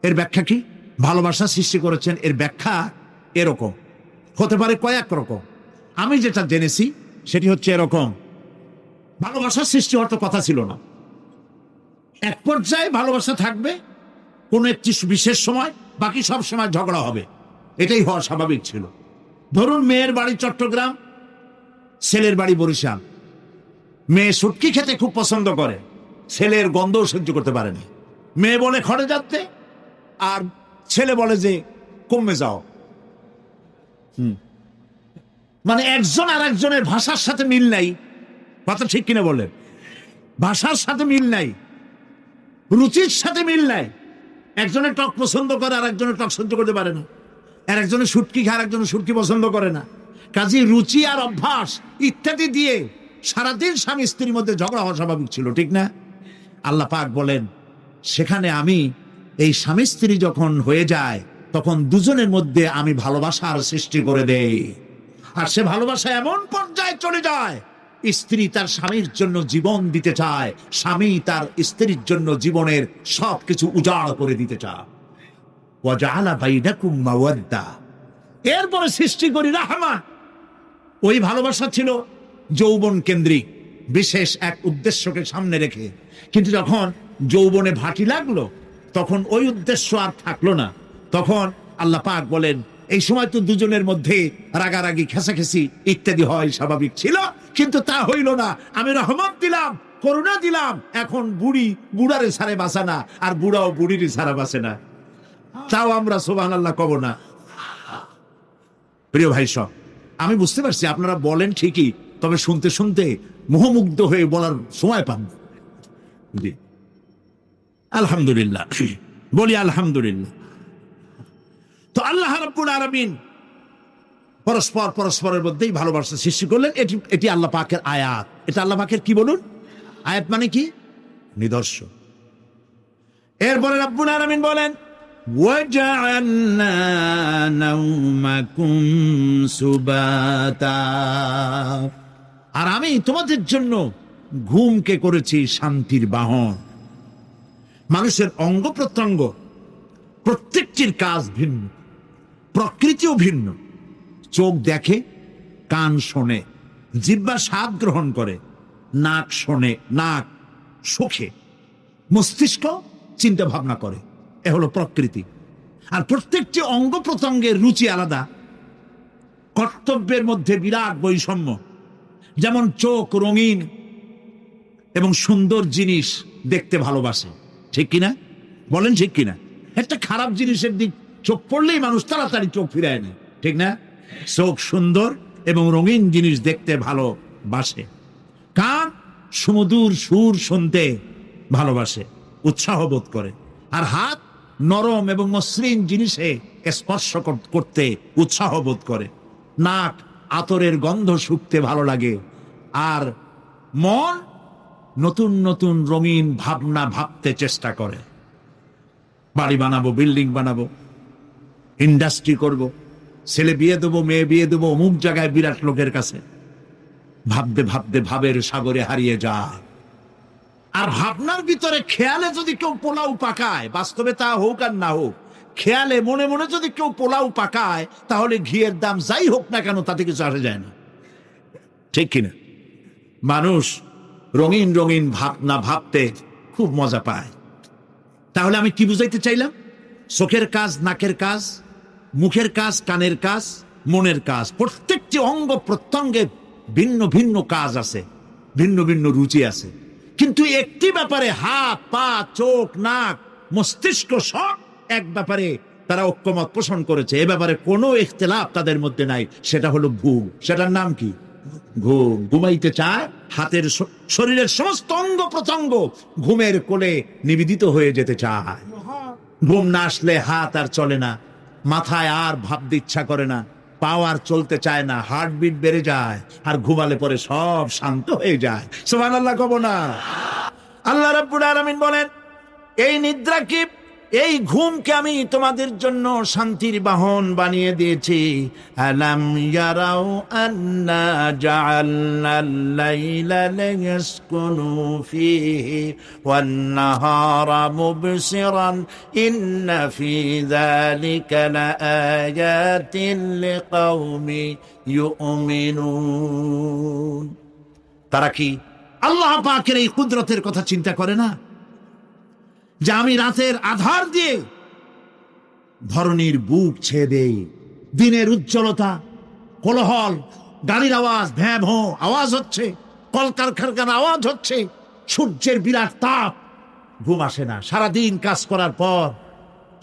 এর ব্যাখ্যা কি? ভালোবাসা সৃষ্টি করেছেন এর ব্যাখ্যা এরকম হতে পারে, কয়েক রকম। আমি যেটা জেনেছি সেটি হচ্ছে এরকম, ভালোবাসার সৃষ্টি হওয়ার তো কথা ছিল না। এক পর্যায়ে ভালোবাসা থাকবে কোন একটি বিশেষ সময়, বাকি সব সময় ঝগড়া হবে, এটাই হওয়া স্বাভাবিক ছিল। ধরুন মেয়ের বাড়ি চট্টগ্রাম, ছেলের বাড়ি বরিশাল। মেয়ে শুটকি খেতে খুব পছন্দ করে, ছেলের গন্ধও সহ্য করতে পারে না। মেয়ে বলে খড়ে যাচ্ছে, আর ছেলে বলে যে কমে যাও। মানে একজন আর একজনের ভাষার সাথে মিল নাই। কথা ঠিক কিনা বলেন? ভাষার সাথে মিল নাই, রুচির সাথে মিল নাই। একজনের টক পছন্দ করে আর একজনের টক সহ্য করতে পারে না, আর একজনের শুটকি খায় আর একজনের শুটকি পছন্দ করে না। কাজে রুচি আর অভ্যাস ইত্যাদি দিয়ে সারাদিন স্বামী স্ত্রীর মধ্যে ঝগড়া হওয়া স্বাভাবিক ছিল, ঠিক না? আল্লাহ পাক বলেন সেখানে আমি এই স্বামী স্ত্রী যখন হয়ে যায় তখন দুজনের মধ্যে আমি ভালোবাসার সৃষ্টি করে দেই। আর সে ভালোবাসা এমন পর্যায়ে চলে যায়, স্ত্রী তার স্বামীর জন্য জীবন দিতে চায়, স্বামী তার স্ত্রীর জন্য জীবনের সবকিছু উজাড় করে দিতে চায়। ওয়া জাআলা বাইনাকুম মাওয়াদ্দা, এরপরে সৃষ্টি করি রাহমা। ওই ভালোবাসা ছিল যৌবন কেন্দ্রিক, বিশেষ এক উদ্দেশ্যকে সামনে রেখে। কিন্তু যখন যৌবনে ভাটি লাগলো তখন ওই উদ্দেশ্য আর থাকলো না। তখন আল্লাহ পাক বলেন এই সময় তো দুজনের মধ্যে রাগারাগি, খেসাখেসি ইত্যাদি হয়, স্বাভাবিক ছিল, কিন্তু তা হইল না। আমি রহমত দিলাম, করুণা দিলাম। এখন বুড়ারে ছাড়ে বাঁচে না, আর বুড়াও বুড়ির ছাড়া বাঁচে না। তাও আমরা সুবহানাল্লাহ কব না। প্রিয় ভাই সব, আমি বুঝতে পারছি আপনারা বলেন ঠিকই, তবে শুনতে শুনতে মোহমুগ্ধ হয়ে বলার সময় পান না। জি, আলহামদুলিল্লাহ, বলি আলহামদুলিল্লাহ। তো আল্লাহ রাব্বুল আলামিন পরস্পরের মধ্যেই ভালোবাসা সৃষ্টি করলেন। এটি আল্লাহ পাকের আয়াত। এটা আল্লাহ পাকের কি বলুন? আয়াত মানে কি? নিদর্শন। এরপরে রাব্বুল আলামিন বলেন, ওয়াজআলনা নাওমাকুম সুবাতা, আর আমি তোমাদের জন্য ঘুমকে করেছি শান্তির বাহন। মানুষের অঙ্গ প্রত্যঙ্গ প্রত্যেকটির কাজ ভিন্ন, প্রকৃতিও ভিন্ন। চোখ দেখে, কান শোনে, জিহ্বা স্বাদ গ্রহণ করে, নাক শোনে, নাক শোখে, মস্তিষ্ক চিন্তা ভাবনা করে। এ হলো প্রকৃতি। আর প্রত্যেকটি অঙ্গ প্রত্যঙ্গের রুচি আলাদা, কর্তব্যের মধ্যে বিরাট বৈষম্য। যেমন চোখ রঙিন এবং সুন্দর জিনিস দেখতে ভালোবাসে, ঠিক কিনা? বলেন ঠিক কিনা? একটা খারাপ জিনিসের দিক চোখ পড়লেই মানুষ তাড়াতাড়ি চোখ ফিরায় নেয়, ঠিক না? চোখ সুন্দর এবং রঙিন জিনিস দেখতে ভালোবাসে। কান সুমধুর সুর শুনতে ভালোবাসে, উৎসাহ বোধ করে। আর হাত নরম এবং মসৃণ জিনিসে স্পর্শ করতে উৎসাহ বোধ করে। নাক আতরের গন্ধ শুঁকতে ভালো লাগে। আর মন নতুন নতুন রঙিন ভাবনা ভাবতে চেষ্টা করে। বাড়ি বানাবো, বিল্ডিং বানাবো, ইন্ডাস্ট্রি করব, ছেলে বিয়ে দেবো, মেয়ে বিয়ে দেবো অমুক জায়গায় বিরাট লোকের কাছে। ভাবতে ভাবতে ভাবের সাগরে হারিয়ে যায়। আর ভাবনার ভিতরে খেয়ালে যদি কেউ পোলাও পাকায়, বাস্তবে তা হোক আর না হোক, খেয়ালে মনে মনে যদি কেউ পোলাও পাকায়, তাহলে ঘিয়ের দাম যাই হোক না কেন তাতে কিছু আসে যায় না, ঠিক কিনা? মানুষ রঙিন রঙিন ভাবনা ভাবতে খুব মজা পায়। তাহলে আমি কি বুঝাইতে চাইলাম? চোখের কাজ, নাকের কাজ, মুখের কাজ, কানের কাজ, মনের কাজ, প্রত্যেকটি অঙ্গ প্রত্যঙ্গের ভিন্ন ভিন্ন কাজ আছে, ভিন্ন ভিন্ন রুচি আছে। কিন্তু একটি ব্যাপারে হাত, পা, চোখ, নাক, মস্তিষ্ক সব এক ব্যাপারে তারা ঐক্যমত পোষণ করেছে। এ ব্যাপারে কোনো ইখতিলাফ তাদের মধ্যে নাই, সেটা হলো ঘুম। সেটার নাম কি? ঘুম। ঘুমাইতে চায়, হাতের শরীরের সমস্ত অঙ্গ প্রত্যঙ্গ ঘুমের কোলে নিবেদিত হয়ে যেতে চায়। ঘুম না আসলে হাত আর চলে না, মাথায় আর ভাবতে ইচ্ছা করে না, পাও আর চলতে চায় না, হার্টবিট বেড়ে যায়। আর ঘুমালে পরে সব শান্ত হয়ে যায়। সুবহানাল্লাহ কব না? আল্লাহ রাব্বুল আলামিন বলেন, এই নিদ্রাকে, এই ঘুমকে আমি তোমাদের জন্য শান্তির বাহন বানিয়ে দিয়েছি। আলাম ইয়ারাউ আন্না জাআলনাল লাইলা লিয়াসকুনু ফীহি ওয়ান নাহারা মুবসিরান ইন্না ফী যালিকা লাআয়াতিন লিকাওমি ইউমিনুন। তারা কি আল্লাহ পাকের এই কুদরতের কথা চিন্তা করে না? যে আমি রাতের আধার দিয়ে ধরনীর বুক ছেয়ে দেই, দিনের উজ্জ্বলতা, কোলাহল, গাড়ির আওয়াজ, ভ্যাঁ ভোঁ আওয়াজ হচ্ছে, কলকারখানার আওয়াজ হচ্ছে, সূর্যের বিরাট তাপ, ঘুম আসে না। সারাদিন কাজ করার পর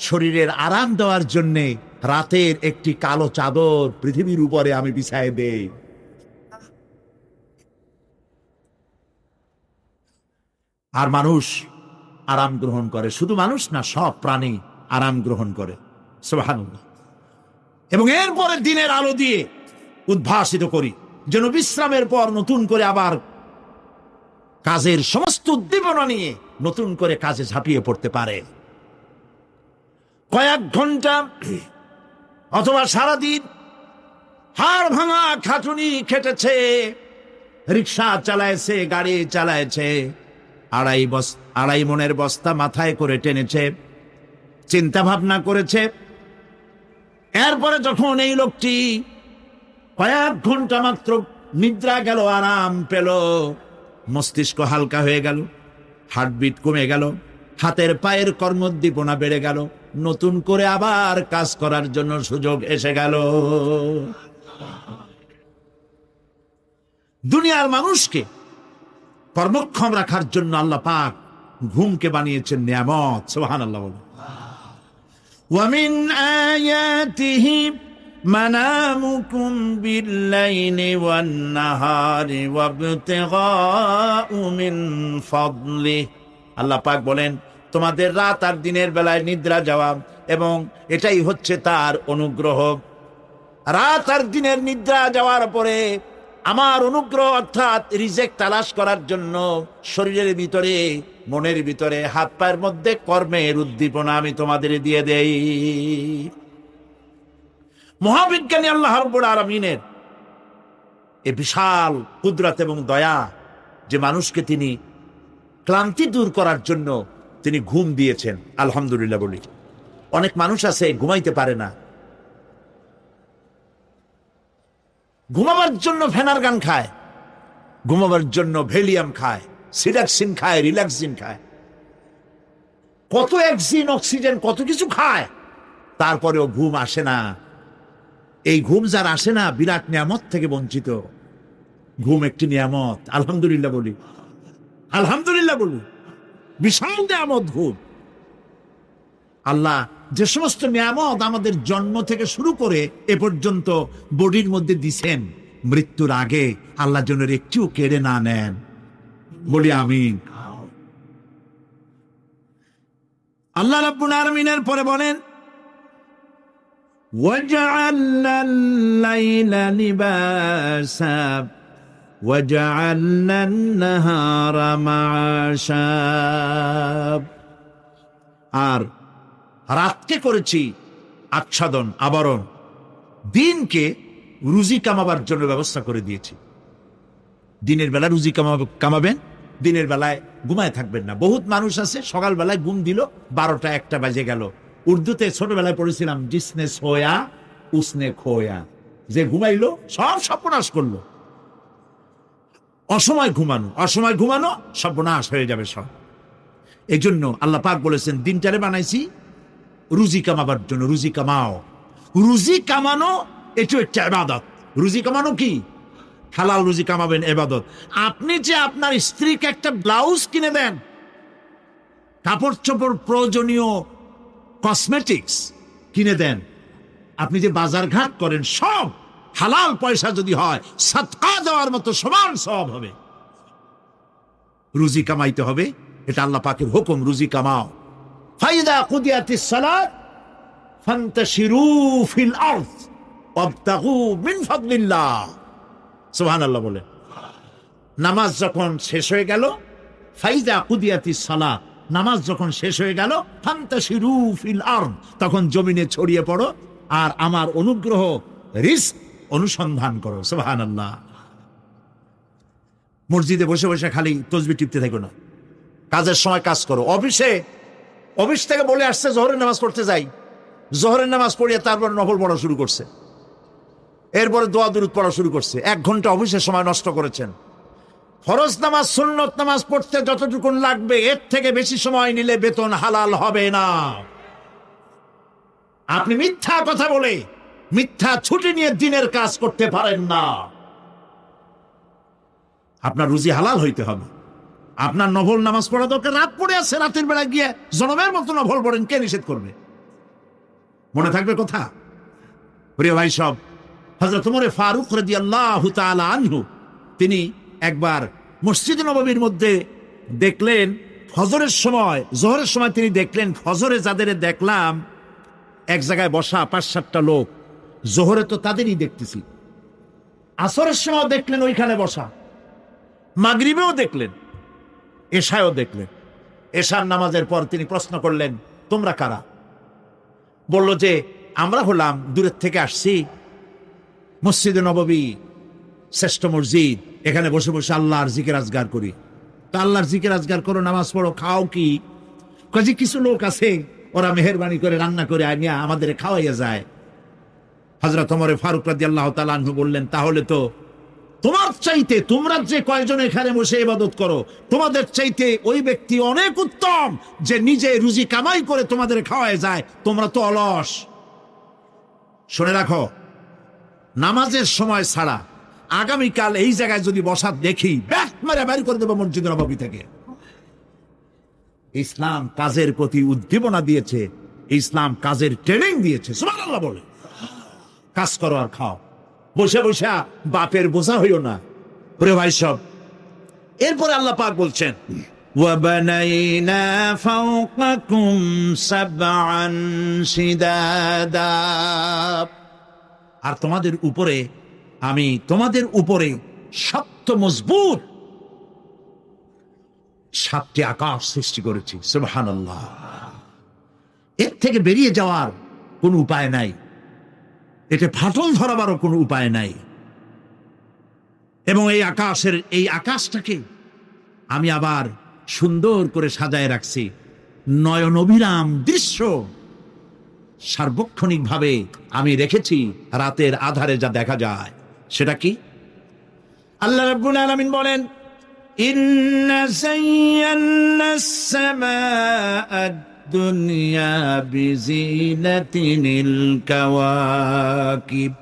শরীরের আরাম দেওয়ার জন্যে রাতের একটি কালো চাদর পৃথিবীর উপরে আমি বিছায় দেই। আর মানুষ আরাম গ্রহণ করে। শুধু মানুষ না, সব প্রাণী আরাম গ্রহণ করে। সুবহানাল্লাহ। এবং এরপরে দিনের আলো দিয়ে উদ্ভাসিত করি, যেন বিশ্রামের পর নতুন করে আবার কাজের সমস্ত উদ্দীপনা নিয়ে নতুন করে কাজে ঝাঁপিয়ে পড়তে পারে। কয়েক ঘন্টা অথবা সারাদিন হাড় ভাঙা খাটুনি খেটেছে, রিক্সা চালাইছে, গাড়ি চালাইছে, আড়াই মনের বস্তা মাথায় করে টেনেছে, চিন্তা ভাবনা করেছে। এরপরে যখন এই লোকটি কয়েক ঘন্টা মাত্র নিদ্রা গেল, আরাম পেল, মস্তিষ্ক হালকা হয়ে গেল, হার্টবিট কমে গেল, হাতের পায়ের কর্মোদ্দীপনা বেড়ে গেল, নতুন করে আবার কাজ করার জন্য সুযোগ এসে গেল। দুনিয়ার মানুষকে কর্মক্ষম রাখার জন্য আল্লাহ পাক ঘুমকে বানিয়েছেন নিয়ামত। সুবহানাল্লাহ। ওয়া মিন আয়াতিহি মানামুকুম বিল্লাইলি ওয়ান নাহারি ওয়াবতিগাউ মিন ফাদলি। আল্লাহ পাক বলেন তোমাদের রাত আর দিনের বেলায় নিদ্রা যাওয়া এবং এটাই হচ্ছে তার অনুগ্রহ। রাত আর দিনের নিদ্রা যাওয়ার পরে আমার অনুগ্রহ অর্থাৎ রিজেক তালাশ করার জন্য শরীরের ভিতরে, মনের ভিতরে, হাত পায়ের মধ্যে কর্মের উদ্দীপনা আমি তোমাদের দিয়ে দেই। মহাবিজ্ঞানী আল্লাহ রাব্বুল আলামিনের এ বিশাল কুদরত এবং দয়া যে মানুষকে তিনি ক্লান্তি দূর করার জন্য তিনি ঘুম দিয়েছেন, আলহামদুলিল্লাহ বলি। অনেক মানুষ আছে ঘুমাইতে পারে না, ঘুমাবার জন্য ফেনার গান খায়, ঘুমাবার জন্য ভেলিয়াম খায়, সিডাক্সিন খায়, রিল্যাক্সিন খায়, কত অক্সিজেন অক্সিজেন কত কিছু খায়, তারপরেও ঘুম আসে না। এই ঘুম যার আসে না বিরাট নিয়ামত থেকে বঞ্চিত। ঘুম একটি নিয়ামত, আলহামদুলিল্লাহ বলি, আলহামদুলিল্লাহ বলি, বিশাল নিয়ামত ঘুম। আল্লাহ যে সমস্ত নিয়ামত আমাদের জন্ম থেকে শুরু করে এ পর্যন্ত বডির মধ্যে দিছেন, মৃত্যুর আগে আল্লাহ যেন একটিও কেড়ে না নেন, বলি আমিন। আল্লাহ রাব্বুল আলামিনের পরে বলেন وَجَعَلْنَا اللَّيْلَ لِبَاسًا وَجَعَلْنَا النَّهَارَ مَعَاشًا। আর রাতকে করেছি আচ্ছাদন, আবরণ, দিনকে রুজি কামাবার জন্য ব্যবস্থা করে দিয়েছি। দিনের বেলা রুজি কামাবেন, দিনের বেলায় ঘুমায় থাকবেন না। বহুত মানুষ আছে সকালবেলায় ঘুম দিল, 12টা 1টা বাজে গেল। উর্দুতে ছোটবেলায় পড়েছিলাম জিসনে সোয়া উসনে খোয়া, যে ঘুমাইলো সব সর্বনাশ করলো। অসময় ঘুমানো, অসময় ঘুমানো সর্বনাশ হয়ে যাবে সব। এই জন্য আল্লাহ পাক বলেছেন দিনটারে বানাইছি রুজি কামাবার জন্য। রুজি কামাও, রুজি কামানো এটা একটা ইবাদত। রুজি কামানো কি? হালাল রুজি কামাবেন, ইবাদত। আপনি যে আপনার স্ত্রীকে একটা ব্লাউজ কিনে দেন, কাপড় চোপড়, প্রয়োজনীয় কসমেটিক্স কিনে দেন, আপনি যে বাজার ঘাট করেন, সব হালাল পয়সা যদি হয় সাদকা দেওয়ার মতো সমান সওয়াব হবে। রুজি কামাইতে হবে, এটা আল্লাহ পাকের হুকুম, রুজি কামাও। ফাইদা কুদিয়াতিস সালাত ফান্তাশিরু ফিল আরদ ওয়াবতাগু মিন ফাদলিল্লাহ। সুবহানাল্লাহ বলে। নামাজ যখন শেষ হয়ে গেল, ফাইদা কুদিয়াতিস সালাত, নামাজ যখন শেষ হয়ে গেল, ফান্তাশিরু ফিল আরদ, তখন জমিনে ছড়িয়ে পড়ো আর আমার অনুগ্রহ, রিজক অনুসন্ধান করো। সুবহানাল্লাহ। মসজিদে বসে বসে খালি তাসবিহ টিপতে থাকো না, কাজের সময় কাজ করো। অফিস থেকে বলে আসছে জোহরের নামাজ পড়তে যাই, জোহরের নামাজ পড়িয়ে তারপর নফল পড়া শুরু করছে, এরপরে দোয়া দুরূদ পড়া শুরু করছে। 1 ঘন্টা অফিসের সময় নষ্ট করেছেন। ফরজ নামাজ, সুন্নত নামাজ পড়তে যতটুকুন লাগবে এর থেকে বেশি সময় নিলে বেতন হালাল হবে না। আপনি মিথ্যা কথা বলে, মিথ্যা ছুটি নিয়ে দিনের কাজ করতে পারেন না। আপনার রুজি হালাল হইতে হবে। আপনার নফল নামাজ পড়া দরকার, রাত পড়ে আছে, রাতের বেলা গিয়ে জনমের মতো নফল পড়েন, কে নিষেধ করবে? মনে থাকবে কথা। প্রিয় ভাই সব, হযরত ওমর ফারুক রাদিয়াল্লাহু তাআলা আনহু তিনি একবার মসজিদ নববীর মধ্যে দেখলেন ফজরের সময়, জোহরের সময় তিনি দেখলেন ফজরে যাদের দেখলাম এক জায়গায় বসা 5-7টা লোক, জোহরে তো তাদেরই দেখতেছি। আসরের সময় দেখলেন ওইখানে বসা, মাগরিবেও দেখলেন, এশায়ও দেখলেন। এশার নামাজের পর তিনি প্রশ্ন করলেন, তোমরা কারা? বলল যে আমরা হলাম দূরের থেকে আসছি, মসজিদে নববী শ্রেষ্ঠ মসজিদ, এখানে বসে বসে আল্লাহর জিকির আজগার করি। তা আল্লাহর জিকির আজগার করো, নামাজ পড়ো, খাও কি? কাজে কিছু লোক আছে ওরা মেহেরবানি করে রান্না করে আনিয়া আমাদের খাওয়াইয়া যায়। হযরত ওমর ফারুক রাদিয়াল্লাহু তাআলা আনহু বললেন, তাহলে তো তোমার চাইতে, তোমরা যে কয়জন এখানে বসে ইবাদত করো, তোমাদের চাইতে ওই ব্যক্তি অনেক উত্তম যে নিজে রুজি কামাই করে তোমাদের খাওয়ায় যায়। তোমরা তো অলস। শুনে রাখো, নামাজের সময় ছাড়া আগামীকাল এই জায়গায় যদি বসা দেখি, ব্যাট মেরে বের করে দেবো মসজিদ নববী থেকে। ইসলাম কাজের প্রতি উদ্দীপনা দিয়েছে, ইসলাম কাজের ট্রেনিং দিয়েছে। সুবহানাল্লাহ বলে। কাজ করো আর খাও, বসে বসে বাপের বোঝা হইও না। ওরে ভাই সব, এরপরে আল্লাহ পাক বলছেন ওয়াবানাইনা ফাওকাকুম সাবআন শিদাদা, আর তোমাদের উপরে আমি তোমাদের উপরে শক্ত মজবুত 7টি আকাশ সৃষ্টি করেছি। সুবহানাল্লাহ। এর থেকে বেরিয়ে যাওয়ার কোনো উপায় নাই, এটা ফাটল ধরাবারও কোনো উপায় নাই। এবং এই আকাশটাকে আমি আবার সুন্দর করে সাজায় রাখছি, নয়ন অভিরাম দৃশ্য সার্বক্ষণিকভাবে আমি রেখেছি। রাতের আধারে যা দেখা যায় সেটা কি? আল্লাহ রাব্বুল আলামিন বলেন ইন্না যায়্যানাস সামাআদ দুনিয়া বিজিনাতিনিল কাওয়াকিব,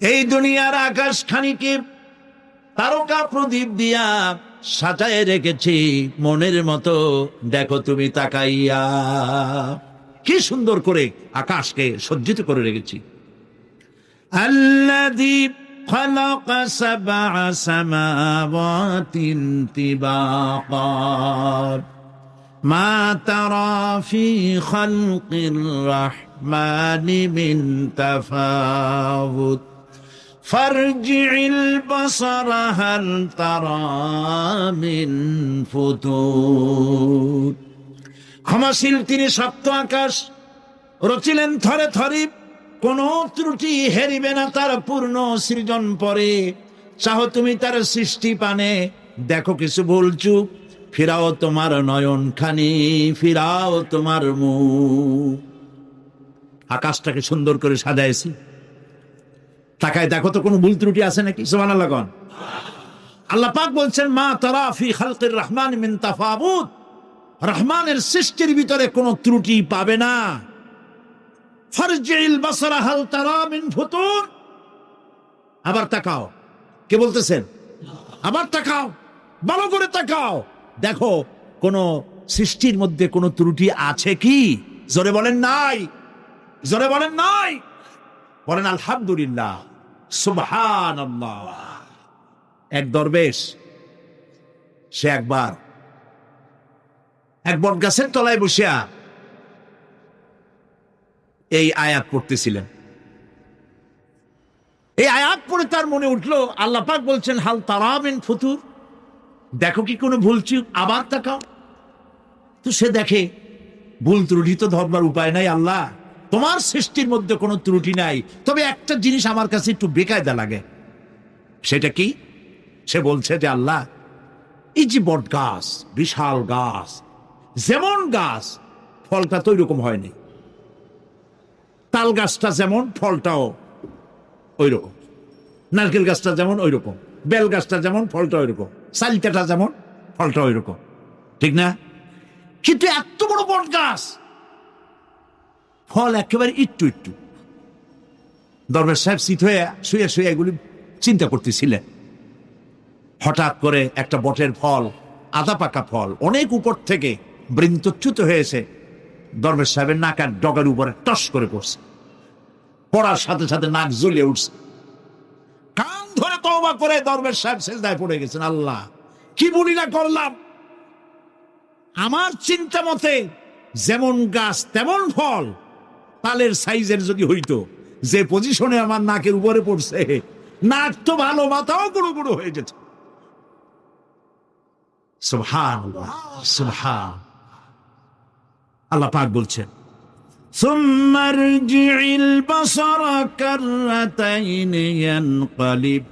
এই দুনিয়ার আকাশখানিকে তারকা প্রদীপ দিয়া সাজায় রেখেছি মনের মতো। দেখো তুমি তাকাইয়া, কি সুন্দর করে আকাশকে সজ্জিত করে রেখেছি। আল্লাযী খালাকা সাবআ সামাওয়াতিন তিবাকা মা তারা ফি খালকির রাহমানি মিন তাফাউত ফারজি'ল বাসারা হাল তারা মিন ফুতুর। ক্ষমাশীল তিনি সপ্ত আকাশ রচিলেন থরে থরে, কোন ত্রুটি হেরিবে না তার পূর্ণ সৃজন পরে। চাহো তুমি তার সৃষ্টি পানে, দেখো কিছু বলছু, ফিরাও তোমার নয়ন খানি, ফিরাও তোমার মুখ। আকাশটাকে সুন্দর করে সাজাইছি, তাকায় দেখো তো কোনো ভুল ত্রুটি আছে নাকি? সুবহানাল্লাহ। আল্লাহ পাক বলছেন মা তারা ফি খালকির রহমান মিন তাফাউত, রহমানের সৃষ্টির ভিতরে কোনো ত্রুটি পাবে না। ফারজি'ল বাসারা হাল তারা মিন ফুতুর, আবার তাকাও। কে বলতেছেন? আবার তাকাও, ভালো করে তাকাও, দেখো কোন সৃষ্টির মধ্যে কোনো ত্রুটি আছে কি? জোরে বলেন নাই, জোরে বলেন নাই, বলেন আলহামদুলিল্লাহ, সুবহানাল্লাহ। এক দরবেশ, সে একবার এক বট গাছের তলায় বসিয়া এই আয়াত পড়তেছিলেন। এই আয়াত পড়ে তার মনে উঠলো আল্লাহ পাক বলছেন হাল তারা মিন ফুতুর, দেখো কি কোনো ভুল চুক, আবার তাকাও। তো সে দেখে ভুল ত্রুটি তো ধরবার উপায় নাই। আল্লাহ তোমার সৃষ্টির মধ্যে কোনো ত্রুটি নাই, তবে একটা জিনিস আমার কাছে একটু বেকায়দা লাগে। সেটা কি? সে বলছে যে আল্লাহ, এই যে বট গাছ, বিশাল গাছ, যেমন গাছ ফলটা তো ওইরকম হয়নি, তাল গাছটা যেমন ফলটাও ওই রকম, নারকেল গাছটা যেমন ওই রকম, বেল গাছটা যেমন ফলটা ওই রকম, চালতাটা যেমন ফলটা ওই রকম, ঠিক না? কিন্তু এত বড় বট গাছ, ফল একেবারে একটু একটু। দরবেশ সাহেব শীত হয়ে শুয়ে শুয়ে এগুলি চিন্তা করতেছিলেন। হঠাৎ করে একটা বটের ফল, আধা পাকা ফল, অনেক উপর থেকে বৃন্তচ্যুত হয়েছে, দরবেশ সাহেবের নাকার ডগার উপরে টস করে পড়ছে। পড়ার সাথে সাথে নাক জ্বলিয়ে উঠছে। কান ধরে তওবা করে দরবেশ সাহেব সিজদায় পড়ে গেছেন। আল্লাহ, কি বলি না করলাম, আমার চিন্তা মতে যেমন গাছ তেমন ফল, তালের সাইজের যদি হইতো, যে পজিশনে আমার নাকের উপরে পড়ছে, নাক তো ভালো, মাথাও গুঁড়ো গুঁড়ো হয়ে যেত। সুবহানাল্লাহ, সুবহান। আল্লাহ পাক বলছেন সুম্মা রজি'ল বাসারা কাররাতাইন ইয়ানকালিব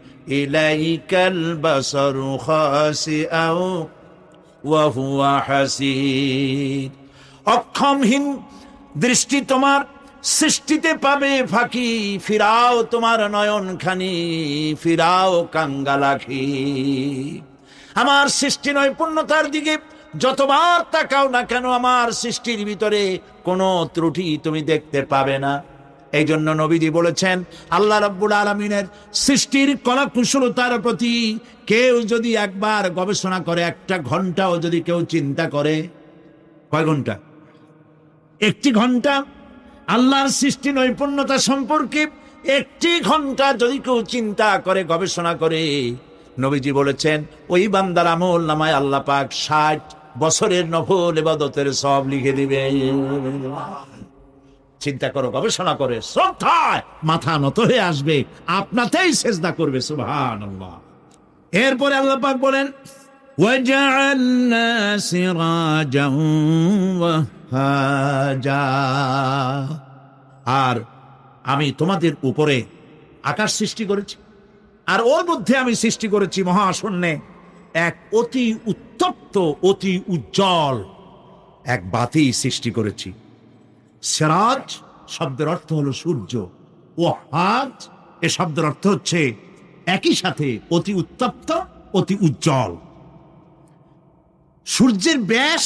ইলাইকাল বাসারু খাসিআও ওয়া হুয়া হাসির। অক্ষমহীন দৃষ্টি তোমার সৃষ্টিতে পাবে ফাঁকি, ফিরাও তোমার নয়ন খানি, ফিরাও কাঙ্গালাখি। আমার সৃষ্টি নৈপুণ্যতার দিকে যতবার তাকাও না কেন, আমার সৃষ্টির ভিতরে কোনো ত্রুটি তুমি দেখতে পাবে না। এই জন্য নবীজি বলেছেন, আল্লাহ রাব্বুল আলামিনের সৃষ্টির কলা কুশলতার প্রতি কেউ যদি একবার গবেষণা করে, একটা ঘন্টাও যদি কেউ চিন্তা করে, কয় ঘন্টা? 1 ঘন্টা আল্লাহর সৃষ্টি নৈপুণ্যতা সম্পর্কে একটি ঘন্টা যদি কেউ চিন্তা করে, গবেষণা করে, নবীজি বলেছেন ওই বান্দার আমল নামায় আল্লাহ পাক 60 বছরের নফল ইবাদতের সওয়াব লিখে দিবে। চিন্তা করো, গবেষণা করে, শ্রদ্ধায় মাথা নত হয়ে আসবে, আপনাতেই সেজদা করবে। সুবহানাল্লাহ। এরপরে আল্লাহ পাক বলেন ওয়াজআলনা সিরাজাও ওয়াহাজা, আর আমি তোমাদের উপরে আকাশ সৃষ্টি করেছি, আর ওর মধ্যে আমি সৃষ্টি করেছি মহাশূন্যে এক অতি উত্তপ্ত, অতি উজ্জ্বল এক বাতি সৃষ্টি করেছি। সিরাজ শব্দের অর্থ হলো সূর্য, ওয়াহাজ এ শব্দের অর্থ হচ্ছে একই সাথে অতি উত্তপ্ত, অতি উজ্জ্বল। সূর্যের ব্যাস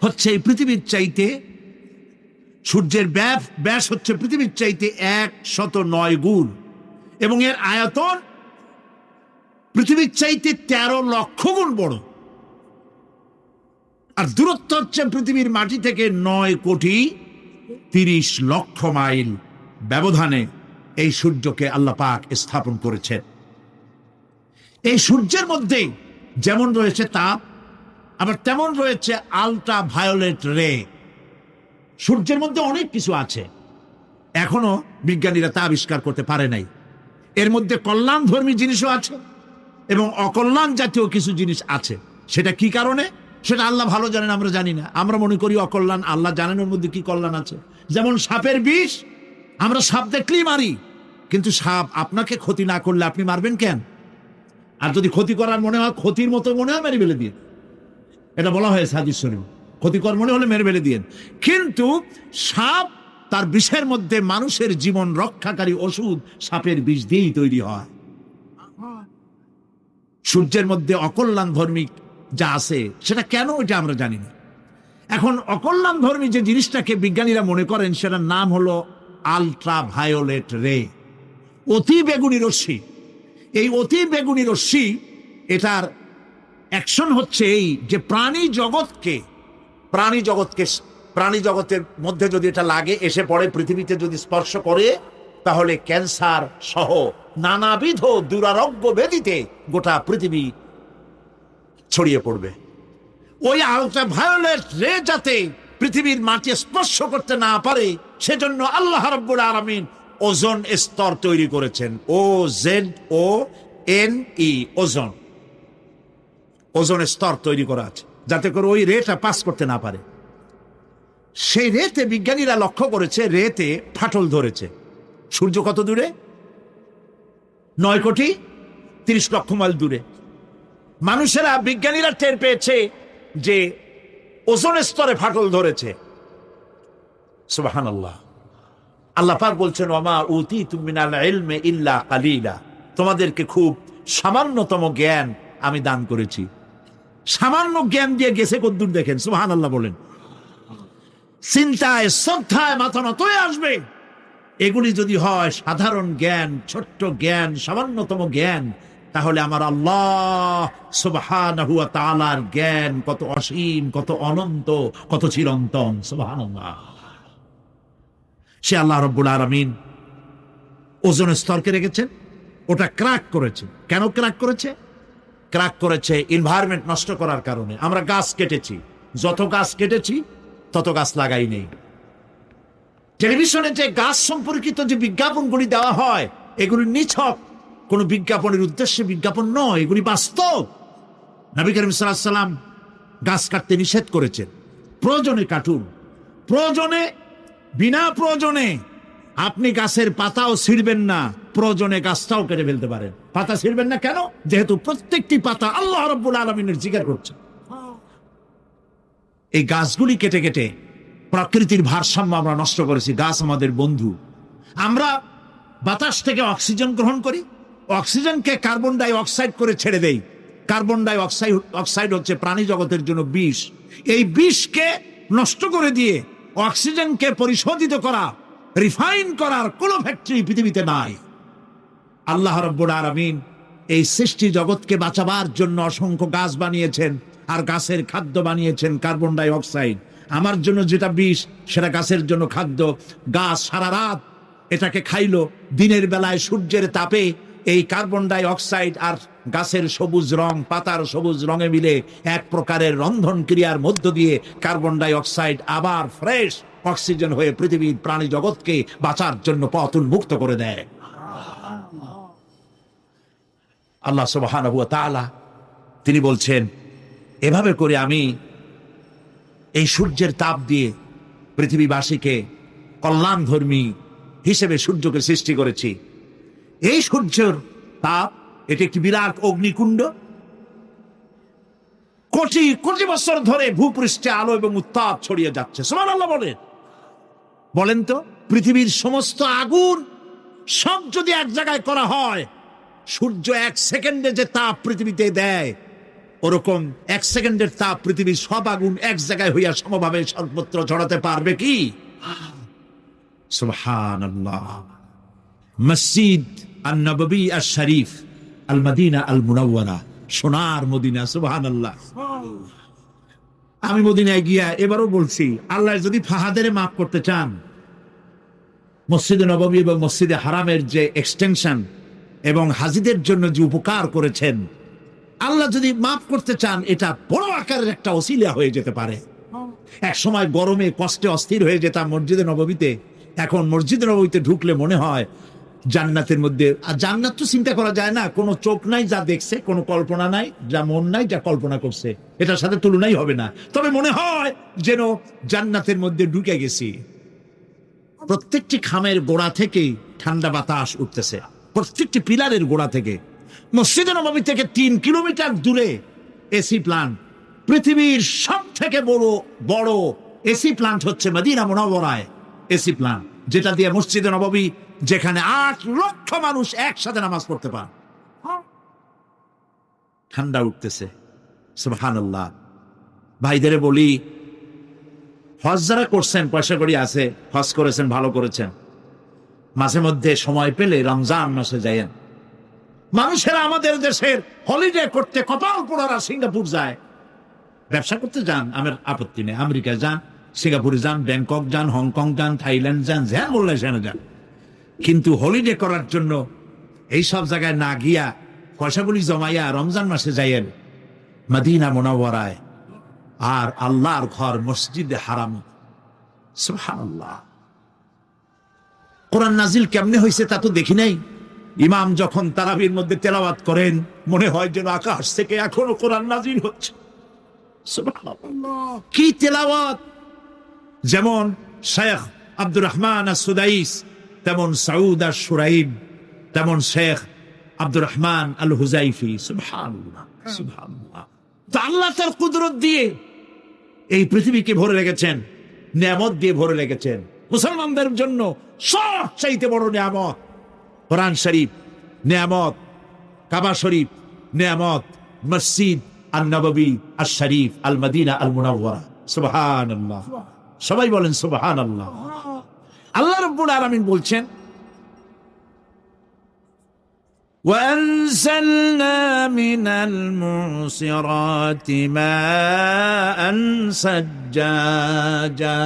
হচ্ছে এই পৃথিবীর চাইতে, সূর্যের ব্যাস হচ্ছে পৃথিবীর চাইতে 109 গুণ, এবং এর আয়তন পৃথিবীর চাইতে 13 লক্ষ গুণ বড়। আর দূরত্ব হচ্ছে পৃথিবীর মাটি থেকে 9,30,00,000 মাইল ব্যবধানে এই সূর্যকে আল্লাহ পাক স্থাপন করেছেন। এই সূর্যের মধ্যে যেমন রয়েছে তাপ, আবার তেমন রয়েছে আলট্রা ভায়োলেট রে। সূর্যের মধ্যে অনেক কিছু আছে, এখনো বিজ্ঞানীরা তা আবিষ্কার করতে পারে নাই। এর মধ্যে কল্যাণধর্মী জিনিসও আছে এবং অকল্যাণ জাতীয় কিছু জিনিস আছে। সেটা কি কারণে, সেটা আল্লাহ ভালো জানেন, আমরা জানি না। আমরা মনে করি অকল্যাণ, আল্লাহ জানেন ওর মধ্যে কি কল্যাণ আছে। যেমন সাপের বিষ, আমরা সাপ দেখলেই মারি, কিন্তু সাপ আপনাকে ক্ষতি না করলে আপনি মারবেন কেন? আর যদি ক্ষতি করার মনে হয়, ক্ষতির মতো মনে হয়, মেরে ফেলে দিয়ে, এটা বলা হয়েছে হাদিস শরীফে, ক্ষতিকর মনে হলে মেরে ফেলে দিয়ে। কিন্তু সাপ তার বিষের মধ্যে মানুষের জীবন রক্ষাকারী ওষুধ সাপের বিষ দিয়েই তৈরি হয়। সূর্যের মধ্যে অকল্যাণ ধর্মী যা আছে সেটা কেন, এটা আমরা জানি না। এখন অকল্যাণ ধর্মী যে জিনিসটাকে বিজ্ঞানীরা মনে করেন, সেটার নাম হলো আলট্রা ভায়োলেট রে, অতি বেগুনি রশ্মি। এই অতি বেগুনি রশ্মি, এটার অ্যাকশন হচ্ছে এই যে প্রাণী জগতের মধ্যে যদি এটা লাগে, এসে পড়ে, পৃথিবীতে যদি স্পর্শ করে, তাহলে ক্যান্সার সহ নানাবিধ দুরারোগ্য ব্যাধিতে গোটা পৃথিবী ছড়িয়ে পড়বে। ওই আলট্রা ভায়োলেট রে যাতে পৃথিবীর মাটি স্পর্শ করতে না পারে, সেজন্য আল্লাহ রাব্বুল আলামিন ওজোন স্তর তৈরি করেছেন। OZONE, ওজোন স্তর তৈরি করা আছে, যাতে করে ওই রেটা পাস করতে না পারে। সেই রেতে বিজ্ঞানীরা লক্ষ্য করেছে, রেতে ফাটল ধরেছে। সূর্য কত দূরে? 9,30,00,000 মাইল দূরে। মানুষেরা, বিজ্ঞানীরা টের পেয়েছে যে ওজোন স্তরে ফাটল ধরেছে। সুবহানাল্লাহ। আল্লাহ পাক বলছেন ওয়ামা উতীতুম মিনাল ইলমি ইল্লা কালিলা, তোমাদেরকে খুব সামান্যতম জ্ঞান আমি দান করেছি। সামান্য জ্ঞান দিয়ে গেছে কদ্দূর দেখেন। সুবহানাল্লাহ বলেন। চিন্তায়, শ্রদ্ধায় মাথা নত হয়ে আসবে। এগুলি যদি হয় সাধারণ জ্ঞান, ছোট্ট জ্ঞান, সামান্যতম জ্ঞান, তাহলে আমার আল্লাহ সুবহানাহু ওয়া তাআলার জ্ঞান কত অসীম, কত অনন্ত, কত চিরন্তন। সুবহানাল্লাহ। সে আল্লাহ রাব্বুল আলামিন ওজোন স্তরকে রেখেছেন, ওটা ক্র্যাক করেছে। কেন ক্র্যাক করেছে? ক্র্যাক করেছে এনভায়রনমেন্ট নষ্ট করার কারণে। আমরা গাছ কেটেছি, যত গাছ কেটেছি তত গাছ লাগাই নেই। টেলিভিশনে যে গাছ সম্পর্কিত যে বিজ্ঞাপনগুলি দেওয়া হয়, এগুলি নিছক কোন বিজ্ঞাপনের উদ্দেশ্যে বিজ্ঞাপন নয়, এগুলি বাস্তব। নবী করিম সাল্লাল্লাহু আলাইহি ওয়াসাল্লাম গাছ কাটতে নিষেধ করেছেন। প্রয়োজনে কাটুন, প্রয়োজনে, বিনা প্রয়োজনে আপনি গাছের পাতাও ছিঁড়বেন না, প্রয়োজনে গাছটাও কেটে ফেলতে পারেন। পাতা ছিঁড়বেন না কেন? যেহেতু প্রত্যেকটি পাতা আল্লাহ রাব্বুল আলামিনের জিকির করছে। এই গাছগুলি কেটে কেটে প্রকৃতির ভারসাম্য আমরা নষ্ট করেছি। গাছ আমাদের বন্ধু। আমরা বাতাস থেকে অক্সিজেন গ্রহণ করি, অক্সিজেনকে কার্বন ডাই অক্সাইড করে ছেড়ে দেই। কার্বন ডাই অক্সাইড হচ্ছে প্রাণী জগতের জন্য বিষ। এই বিষকে নষ্ট করে দিয়ে অক্সিজেনকে পরিশোধিত করা, রিফাইন করার কোন ফ্যাক্টরি পৃথিবীতে নাই। আল্লাহ রাব্বুল আলামিন এই সৃষ্টি জগৎকে বাঁচাবার জন্য অসংখ্য গাছ বানিয়েছেন, আর গাছের খাদ্য বানিয়েছেন কার্বন ডাই অক্সাইড। আমার জন্য যেটা বিষ, সেটা গাছের জন্য খাদ্য। গাছ সারা রাত এটাকে খাইলো। দিনের বেলায় সূর্যের তাপে এই কার্বন ডাই অক্সাইড আর গাছের সবুজ রং, পাতার সবুজ রঙে মিলে এক প্রকারের রন্ধন ক্রিয়ার মধ্য দিয়ে কার্বন ডাই অক্সাইড আবার ফ্রেশ অক্সিজেন হয়ে পৃথিবীর প্রাণী জগৎকে বাঁচার জন্য পথ উন্মুক্ত করে দেয়। আল্লাহ সুবহানাহু ওয়া তাআলা তিনি বলছেন, এভাবে করে আমি এই সূর্যের তাপ দিয়ে পৃথিবীবাসীকে কল্যাণধর্মী হিসেবে সূর্যকে সৃষ্টি করেছি। এই সূর্যের তাপ, এটি একটি বিরাট অগ্নিকুণ্ড। কোটি কোটি বছর ধরে ভূপৃষ্ঠে আলো এবং উত্তাপ ছড়িয়ে যাচ্ছে। সুবহানাল্লাহ বলেন তো, পৃথিবীর সমস্ত আগুন সব যদি এক জায়গায় করা হয়, সূর্য 1 সেকেন্ডে যে তাপ পৃথিবীতে দেয়, ওরকম 1 সেকেন্ডের তাপ পৃথিবীর সব আগুন এক জায়গায় হইয়া সমভাবে সর্বত্র ছড়াতে পারবে কি? সুবহানাল্লাহ। মসজিদ আন-নববী আশ-শরীফ, আল মদিনা আল মুনাওয়ারা, সোনার মদিনা। সুবহানাল্লাহ। আমি মদিনায় গিয়া এবারও বলছি, আল্লাহ যদি ফাহাদের মাফ করতে চান, মসজিদে নববী এবং মসজিদে হারামের যে এক্সটেনশন এবং হাজিদের জন্য যে উপকার করেছেন, আল্লাহ যদি মাফ করতে চান, এটা বড় আকারের একটা ওসিলা হয়ে যেতে পারে। এক সময় গরমে কষ্টে অস্থির হয়ে যেতাম মসজিদে নববীতে, এখন মসজিদে নববীতে ঢুকলে মনে হয় জান্নাতের মধ্যে। আর জান্নাত তো চিন্তা করা যায় না, কোনো চোখ নাই যা দেখছে, কোনো কল্পনা নাই যা মন নাই যা কল্পনা করছে, এটার সাথে তুলনাই হবে না। তবে মনে হয় যেন জান্নাতের মধ্যে ঢুকে গেছি। প্রত্যেকটি খামের গোড়া থেকে ঠান্ডা বাতাস উঠতেছে, প্রত্যেকটি পিলারের গোড়া থেকে। মসজিদে নববী থেকে 3 কিলোমিটার দূরে এসি প্লান্ট। পৃথিবীর সব থেকে বড় এসি প্লান্ট হচ্ছে মদিনা মুনাওয়ারায় এসি প্লান্ট, যেটা দিয়ে মসজিদে নববী, যেখানে 8 লক্ষ মানুষ একসাথে নামাজ পড়তে পারে, ঠান্ডা উঠতেছে। সুবহানাল্লাহ। ভাইদের বলি, হজ যারা করছেন, পয়সা করি আছে, হজ করেছেন, ভালো করেছেন, মাঝে মধ্যে সময় পেলে রমজান মাসে যায়েন। মানুষেরা আমাদের দেশের হলিডে করতে কপাল পোড়ারা সিঙ্গাপুর যায়, ব্যবসা করতে যান, আমার আপত্তি নেই। আমেরিকা যান, সিঙ্গাপুরে যান, ব্যাংকক যান, হংকং যান, থাইল্যান্ড যান, যেন বললে সেখানে যান। কিন্তু হলিডে করার জন্য এই সব জায়গায় না গিয়া পয়সাগুলি জমাইয়া রমজান মাসে যাইয়েন মদিনা মুনাওয়ারায়, আর আল্লাহর ঘর মসজিদে হারাম। সুবহানাল্লাহ। কোরআন নাজিল কেমনে হয়েছে তা তো দেখি নাই। ইমাম যখন তারাবির মধ্যে তেলাওয়াত করেন, মনে হয় যেন আকাশ থেকে এখনো কোরআন নাজিল হচ্ছে। সুবহানাল্লাহ, কি তেলাওয়াত! যেমন শেখ আব্দুর রহমান আস-সুদাইস, তেমন সাউদ আশ-শুরাইব, তেমন শেখ আব্দুর রহমান আল হুজাইফি। সুবহানাল্লাহ, সুবহানাল্লাহ। তো আল্লাহ তার কুদরত দিয়ে এই পৃথিবীকে ভরে রেখেছেন, নিয়ামত দিয়ে ভরে রেখেছেন। মুসলমানদের জন্য সবচাইতে বড় নিয়ামত কোরআন শরীফ নিয়ামত, কাবা শরীফ নিয়ামত, মসজিদ আন-নববী আশ-শরীফ, আল মদিনা আল মুনাওয়ারা। সুবহানাল্লাহ, সবাই বলেন সুবহানাল্লাহ। আল্লাহ রাব্বুল আলামিন বলছেন, وأنزلنا من المعصرات ماء ثجاجا।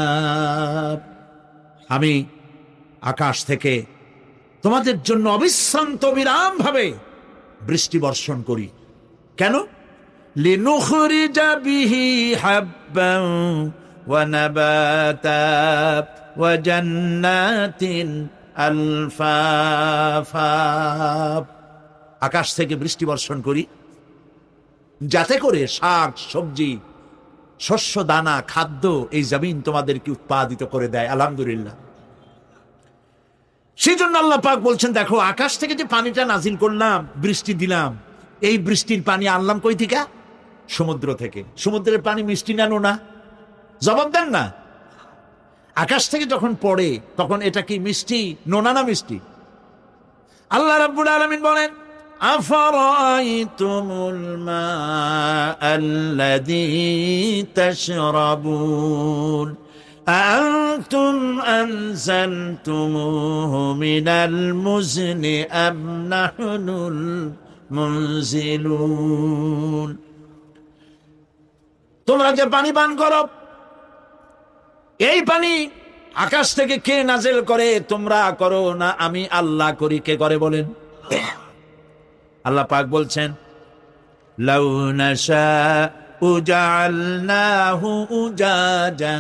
আমি আকাশ থেকে তোমাদের জন্য অবিশ্রান্ত বিরাম ভাবে বৃষ্টি বর্ষণ করি। কেন? লিনুখরিজা বিহি হাব্বান ওয়া নাবাতা ওয়া জান্নাতিন আলফাফা। আকাশ থেকে বৃষ্টি বর্ষণ করি যাতে করে শাক সবজি, শস্য দানা, খাদ্য এই জমিন তোমাদেরকে উৎপাদিত করে দেয়। আলহামদুলিল্লাহ। সেই জন্য আল্লাহ পাক বলছেন, দেখো আকাশ থেকে যে পানিটা নাজিল করলাম, বৃষ্টি দিলাম, এই বৃষ্টির পানি আনলাম কই থেকে? সমুদ্র থেকে। সমুদ্রের পানি মিষ্টি না নোনা? জবাব দেন না। আকাশ থেকে যখন পড়ে তখন এটা কি মিষ্টি, নোনা না মিষ্টি? আল্লাহ রাব্বুল আলামিন বলেন, আফারাআইতুমুল মাআল্লাযী তাশরাবুন আনতুম আনজালতুমুহু মিনাল মুজনি আম নাহনুল মুনজিলুন। তোমরা যে পানি পান করো, এই পানি আকাশ থেকে কে নাজেল করে? তোমরা করো না আমি আল্লাহ করি? কে করে বলেন? আল্লাহ পাক বলছেন লাউ নাশাউ জাআলনাহু উজাজা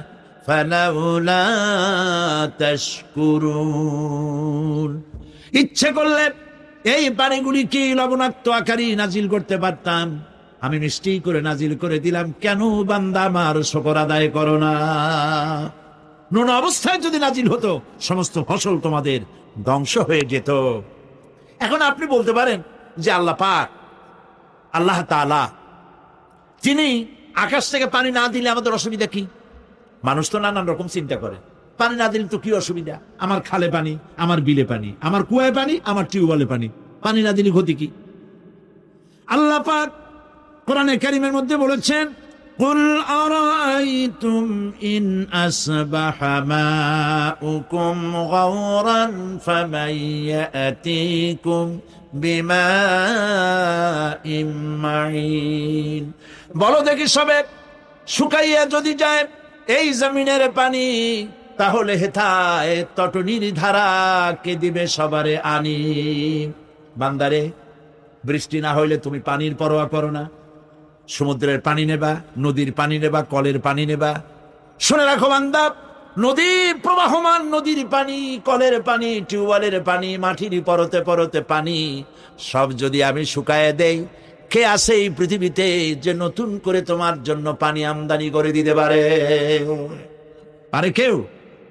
ফালাউলা তাশকুরুন। ইচ্ছে করলে এই পানিগুলি কি লবণাক্ত আকারে নাজিল করতে পারতাম, আমি মিষ্টি করে নাজিল করে দিলাম। কেন বান্দা আমার শুকর আদায় করো না? নুন অবস্থায় যদি নাজিল হতো সমস্ত ফসল তোমাদের ধ্বংস হয়ে যেত। এখন আপনি বলতে পারেন যে আল্লাহ পাক, আল্লাহ তাআলা তিনি আকাশ থেকে পানি না দিলে আমাদের অসুবিধা কি? মানুষ তো নানান রকম চিন্তা করে, পানি না দিলে তো কি অসুবিধা? আমার খালে পানি, আমার বিলে পানি, আমার কুয়ায় পানি, আমার টিউবওয়েলে পানি, পানি না দিলে ক্ষতি কি? আল্লাহ পাক কোরআনে কারীমের মধ্যে বলেছেন কুল আরাআইতুম ইন আসবাহা মাউকুম গাওরান ফামান ইয়াতিকুম বিমাইম মাইন। বলো দেখি সবে, শুকাইয়া যদি যায় এই জমিনের পানি, তাহলে হেথায় তটনির ধারা কে দিবে সবারে আনি? বান্দারে, বৃষ্টি না হইলে তুমি পানির পরোয়া করো না। সমুদ্রের পানি নেবা, নদীর পানি নেবা, কলের পানি নেবা। শুনে রাখো বান্দা, নদী প্রবাহমান নদীর পানি, কলের পানি, টিউবওয়েলের পানি, মাটির পরতে পরতে পানি, সব যদি আমি শুকায় দেই, কে আছে এই পৃথিবীতে যে নতুন করে তোমার জন্য পানি আমদানি করে দিতে পারে? পারে কেউ?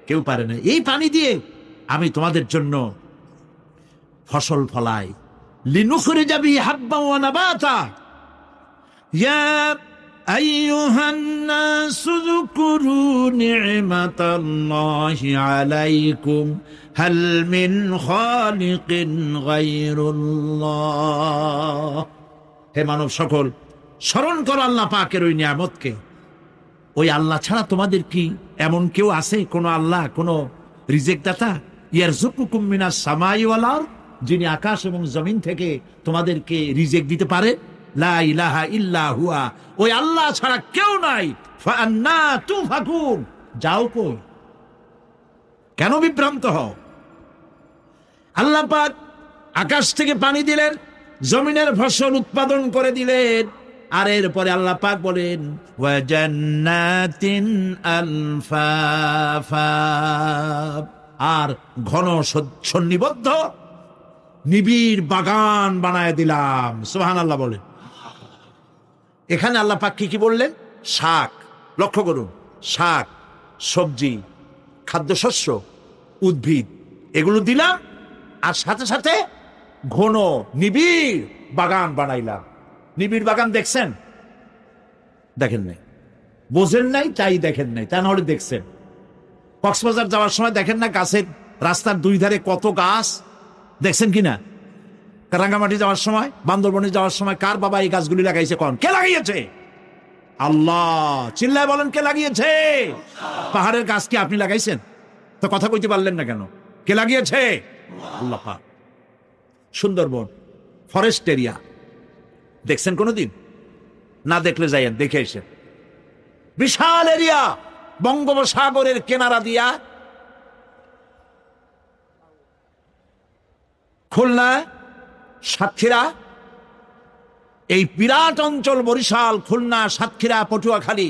কেউ পারে না। এই পানি দিয়ে আমি তোমাদের জন্য ফসল ফলাই। লিনুখরিজা বিহি হাব্বান ওয়া নাবাতা। ইয়া আইয়ুহান নাসু যকুরু নি'মাতাল্লাহি আলাইকুম হাল মিন খালিকিন গায়রুল্লাহ। হে মানব সকল, স্মরণ করো আল্লাহ পাকের ওই নিয়ামতকে। ওই আল্লাহ ছাড়া তোমাদের কি এমন কেউ আছে? কোন আল্লাহ, কোন রিজেক দাতা? ইয়ারযুকুকুম মিনাস সামাই ওয়াল আরদ, যিনি আকাশ এবং জমিন থেকে তোমাদেরকে রিজেক দিতে পারে। লা ইলাহা ইল্লা হুয়া, ওই আল্লাহ ছাড়া কেউ নাই। ফাআন্না তুফাকুন, যাও কই? কেন বিভ্রান্ত হও? আল্লাহ পাক আকাশ থেকে পানি দিলেন, জমিনের ফসল উৎপাদন করে দিলেন, আর এরপরে আল্লাহ পাক বলেন ওয়া জান্নাতিন আলফাফা, আর ঘন সন্নিবদ্ধ নিবিড় বাগান বানায় দিলাম। সুবহানাল্লাহ বলে। এখানে আল্লাহ পাক কি বললেন? শাক। লক্ষ্য করুন, শাক, সবজি, খাদ্যশস্য, উদ্ভিদ, এগুলো দিলাম, আর সাথে সাথে ঘন নিবিড় বাগান বানাইলাম। নিবিড় বাগান দেখছেন? দেখেন নাই। বোঝেন নাই তাই দেখেন নাই, তা নাহলে দেখছেন। কক্সবাজার যাওয়ার সময় দেখেন না গাছের, রাস্তার দুই ধারে কত গাছ, দেখছেন কিনা? রাঙ্গামাটি যাওয়ার সময়, বান্দরবনে যাওয়ার সময় কার বাবা এই গাছগুলি লাগাইছে? কোন? কে লাগিয়েছে? আল্লাহ। চিল্লায় বলেন, কে লাগিয়েছে? পাহাড়ের গাছ কি আপনি লাগাইছেন? তো কথা কইতে পারলেন না কেন? কে লাগিয়েছে? আল্লাহ পাক। সুন্দরবন ফরেস্ট এরিয়া দেখছেন কোনদিন? না দেখলে যাইয়েন, দেখে এসেন। বিশাল এরিয়া, বঙ্গোপসাগরের কিনারা দিয়া খুলনা, সাতক্ষীরা, এই বিরাট অঞ্চল, বরিশাল, খুলনা, সাতক্ষীরা, পটুয়াখালী,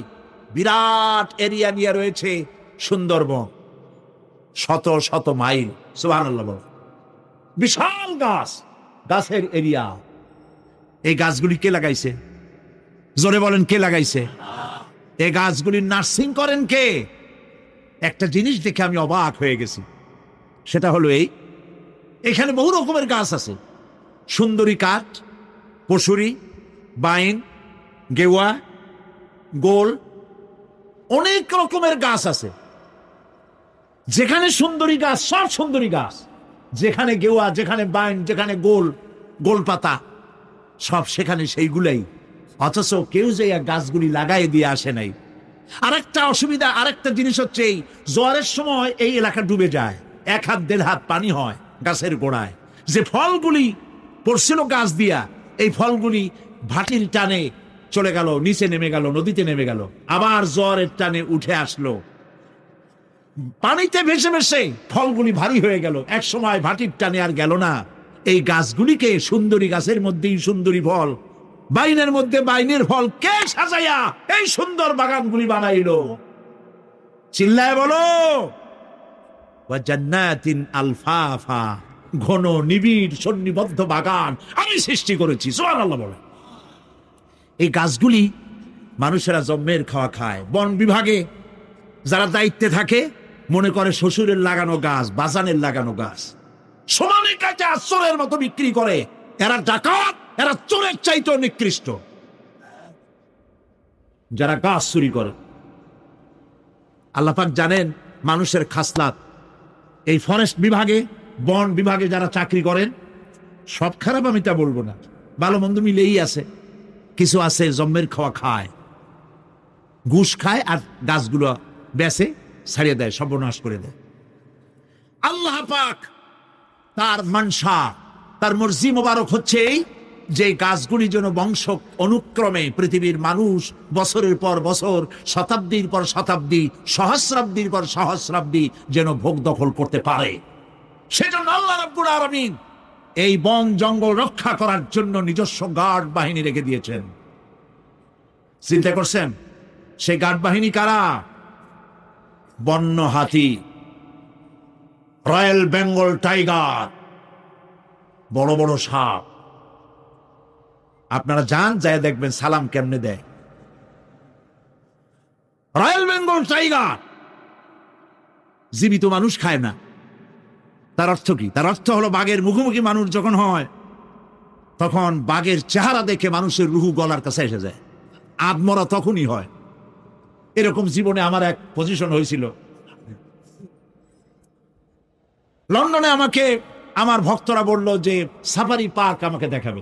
বিরাট এরিয়া নিয়ে রয়েছে সুন্দরবন। শত শত মাইল। সুবহানাল্লাহ। বিশাল গাছ, গাছের এরিয়া। এই গাছগুলি কে লাগাইছে? জোরে বলেন, কে লাগাইছে? এই গাছগুলি নার্সিং করেন কে? একটা জিনিস দেখে আমি অবাক হয়ে গেছি, সেটা হলো এখানে বহু রকমের গাছ আছে। সুন্দরী কাঠ, পশুরি, বাইন, গেওয়া, গোল, অনেক রকমের গাছ আছে। যেখানে সুন্দরী গাছ, সব সুন্দরী গাছ। যেখানে গেওয়া, যেখানে বাইন, যেখানে গোল, গোল পাতা, সব সেখানে সেইগুলাই। অথচ কেউ যে গাছগুলি লাগাই দিয়ে আসে নাই। আরেকটা অসুবিধা, আরেকটা জিনিস হচ্ছে, এই জোয়ারের সময় এই এলাকা ডুবে যায়, 1 হাত 1.5 হাত পানি হয় গাছের গোড়ায়। যে ফলগুলি পড়ছিল গাছ দিয়া, এই ফলগুলি ভাটির টানে চলে গেল, নিচে নেমে গেল, নদীতে নেমে গেল, আবার জোয়ারের টানে উঠে আসলো। পানিতে ভেসে ভেসে ফলগুলি ভারী হয়ে গেল, এক সময় ভাটির টানে আর গেল না। এই গাছগুলিকে সুন্দরী গাছের মধ্যেই সুন্দরী ফল, বাইনের মধ্যে বাইনের ফল কে সাজাইয়া এই সুন্দর বাগানগুলি বানাইলো? চিল্লায় বলো, ওয়া জান্নাতিন আলফাফা, ঘন নিবিড় সন্নিবদ্ধ বাগান আমি সৃষ্টি করেছি। সুবহানাল্লাহ বলে। এই গাছগুলি মানুষেরা জন্মের খাওয়া খায়। বন বিভাগে যারা দায়িত্বে থাকে মনে করে শ্বশুরের লাগানো গাছ, বাজানের লাগানো গাছ, সমানে কাছে চোরের মতো বিক্রি করে। এরা ডাকাত, এরা চোরের চাইতেও নিকৃষ্ট যারা গাছ চুরি করে। আল্লাহ পাক জানেন মানুষের খাসলাত। এই ফরেস্ট বিভাগে, বন বিভাগে যারা চাকরি করেন সব খারাপ আমি তা বলবো না, ভালো মন্দ মিলেই আছে। কিছু আছে জন্মের খাওয়া খায়, ঘুষ খায় আর গাছগুলো বেচে ছাড়িয়ে দেয়, সর্বনাশ করে দেয়। আল্লাহ পাক তার মানসা, তার মর্জি মোবারক হচ্ছে এই যে গাছগুলি যেন বংশ অনুক্রমে পৃথিবীর মানুষ বছরের পর বছর, শতাব্দীর পর শতাব্দী, সহস্রাব্দীর পর সহস্রাব্দী যেন ভোগ দখল করতে পারে। সেজন্য আল্লাহ রাব্বুল আলামিন এই বন জঙ্গল রক্ষা করার জন্য নিজস্ব গার্ড বাহিনী রেখে দিয়েছেন। চিন্তা করছেন সেই গার্ড বাহিনী কারা? বন্য হাতি, রয়্যাল বেঙ্গল টাইগার, বড় বড় সাপ। আপনারা যান, যায় দেখবেন সালাম কেমনে দেয়। রয়্যাল বেঙ্গল টাইগার জীবিত মানুষ খায় না। তার অর্থ কি? তার অর্থ হলো বাঘের মুখোমুখি মানুষ যখন হয় তখন বাঘের চেহারা দেখে মানুষের রুহু গলার কাছে এসে যায়। আদমরা তখনই হয়। এরকম জীবনে আমার এক পজিশন হয়েছিল। লন্ডনে আমাকে আমার ভক্তরা বলল যে সাফারি পার্ক আমাকে দেখাবে।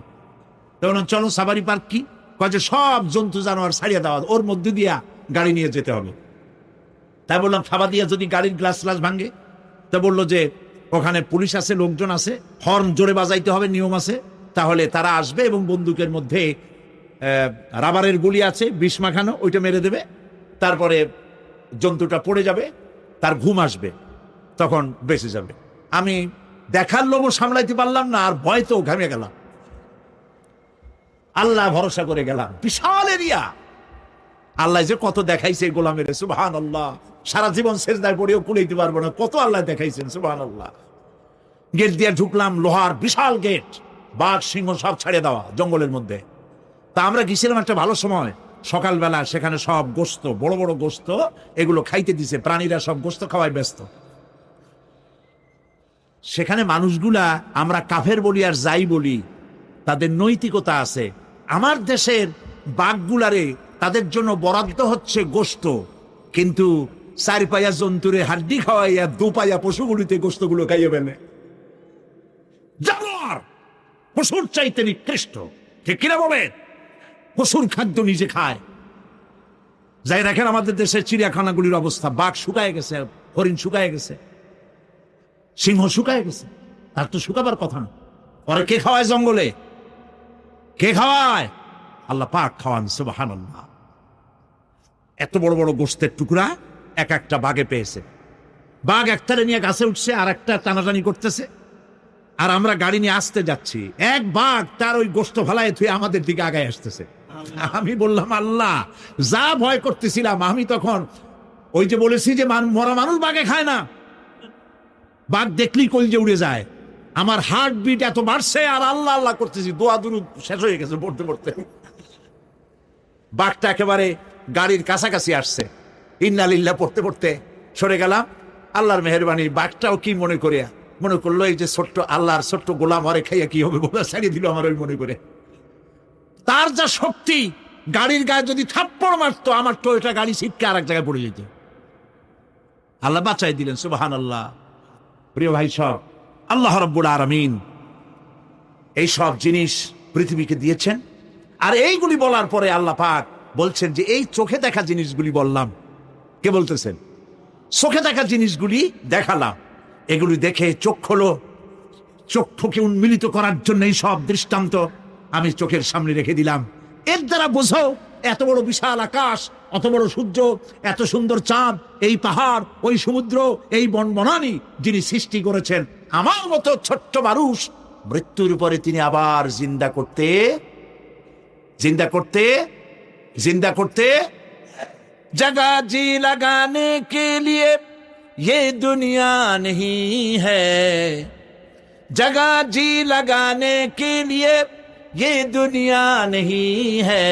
তখন চলো সাফারি পার্ক কি? কয় যে সব জন্তু জানোয়ার ছাড়িয়ে দেওয়া, ওর মধ্যে দিয়া গাড়ি নিয়ে যেতে হবে। তাই বললাম থাবা দিয়া যদি গাড়ির গ্লাস গ্লাস ভাঙে? তা বললো যে ওখানে পুলিশ আছে, লোকজন আছে, হর্ন জোরে বাজাইতে হবে, নিয়ম আছে, তাহলে তারা আসবে এবং বন্দুকের মধ্যে রাবারের গুলি আছে, বিষ মাখানো, ওইটা মেরে দেবে। তারপরে জন্তুটা পড়ে যাবে, তার ঘুম আসবে, তখন বেঁচে যাবে। আমি দেখার লোভ সামলাইতে পারলাম না, আর ভয় তো ঘামে গেলাম। আল্লাহ ভরসা করে গেলাম। বিশাল এরিয়া, আল্লাহ যে কত দেখাইছে গোলামের, সুবহানাল্লাহ। সারা জীবন সেজদায় পড়েও কুলাইতে পারবো না, কত আল্লাহ দেখাইছেন, সুবহানাল্লাহ। গেট দিয়ে ঢুকলাম, লোহার বিশাল গেট, বাঘ সিংহ সব ছাড়িয়ে দেওয়া জঙ্গলের মধ্যে। তা আমরা গেছিলাম একটা ভালো সময়, সকালবেলা। সেখানে সব গোস্ত, বড় বড় গোস্ত, এগুলো খাইতে দিছে। প্রাণীরা সব গোস্ত খাওয়ায় ব্যস্ত। সেখানে মানুষগুলা, আমরা কাফের বলি আর যাই বলি, তাদের নৈতিকতা আছে। আমার দেশের বাঘগুলারে তাদের জন্য বরাদ্দ হচ্ছে গোস্ত, কিন্তু চার পায়া জন্তুরে হাড্ডি খাওয়াইয়া দু পায়া পশুগুলিতে গোস্তগুলো খাইয়ে ফেলে। জানোয়ার পশুর চাইতে নিকৃষ্ট, ঠিক কিনা বলেন? পশুর খাদ্য নিজে খায়। যাই রাখেন আমাদের দেশের চিড়িয়াখানাগুলির অবস্থা, বাঘ শুকায় গেছে, হরিণ শুকায় গেছে, সিংহ শুকায় গেছে। তার তো শুকাবার কথা না। পরে কে খাওয়ায় জঙ্গলে? কে খাওয়ায়? আল্লাহ পাক খাওয়ান, সুবহানাল্লাহ। এত বড় বড় গোস্তের টুকরা এক একটা বাঘে পেয়েছে। বাঘ একটারে নিয়ে গাছে উঠছে, আর একটা টানাটানি করতেছে, আর আমরা গাড়ি নিয়ে আসতে যাচ্ছি। এক বাঘ তার ওই গোস্ত ফালায় থুয়ে আমাদের দিকে আগায় আসতেছে। আমি বললাম আল্লাহ, যা ভয় করতেছিলাম আমি তখন, ওই যে বলেছি যে মরা মানুষ বাঘে খায় না, বাঘ দেখলেই কলিজে উড়ে যায়। আমার হার্ট বিট এত বাড়ছে, আর আল্লাহ আল্লাহ করতেছি, দোয়া দুরুদ শেষ হয়ে গেছে পড়তে পড়তে। বাঘটা একেবারে গাড়ির কাছাকাছি আসছে, ইন্না লিল্লাহ পড়তে পড়তে সরে গেলাম। আল্লাহর মেহেরবানি, বাঘটাও কি মনে করলো এই যে ছোট্ট আল্লাহর ছোট্ট গোলাম, হরে খাইয়া কি হবে, গোলা ছাড়িয়ে দিল আমার ওই মনে করে। তার যা শক্তি, গাড়ির গায়ে যদি থাপ্পড় মারতো, আমার টয়োটা গাড়ি ছিটকে আর এক জায়গায় পড়ে যেত। আল্লাহ বাঁচাই দিলেন, সুবহানাল্লাহ। প্রিয় ভাই সব, আল্লাহ রাব্বুল আলামিন এই সব জিনিস পৃথিবীকে দিয়েছেন। আর এইগুলি বলার পরে আল্লাহ পাক বলছেন যে এই চোখে দেখা জিনিসগুলি বললাম। কে বলতেছেন? চোখে দেখা জিনিসগুলি দেখালাম, এগুলি দেখে চোখ হলো, চক্ষুকে উন্মিলিত করার জন্য এই সব দৃষ্টান্ত আমি চোখের সামনে রেখে দিলাম। এর দ্বারা বোঝো এত বড় বিশাল আকাশ, অত বড় সূর্য, এত সুন্দর চাঁদ, এই পাহাড়, ওই সমুদ্র, এই বনবনানী যিনি সৃষ্টি করেছেন, আমার মতো ছোট্ট মানুষ মৃত্যুর পরে তিনি আবার জিন্দা করতে जगह जी लगाने के लिए ये दुनिया नहीं है, जगह जी लगाने के लिए ये दुनिया नहीं है,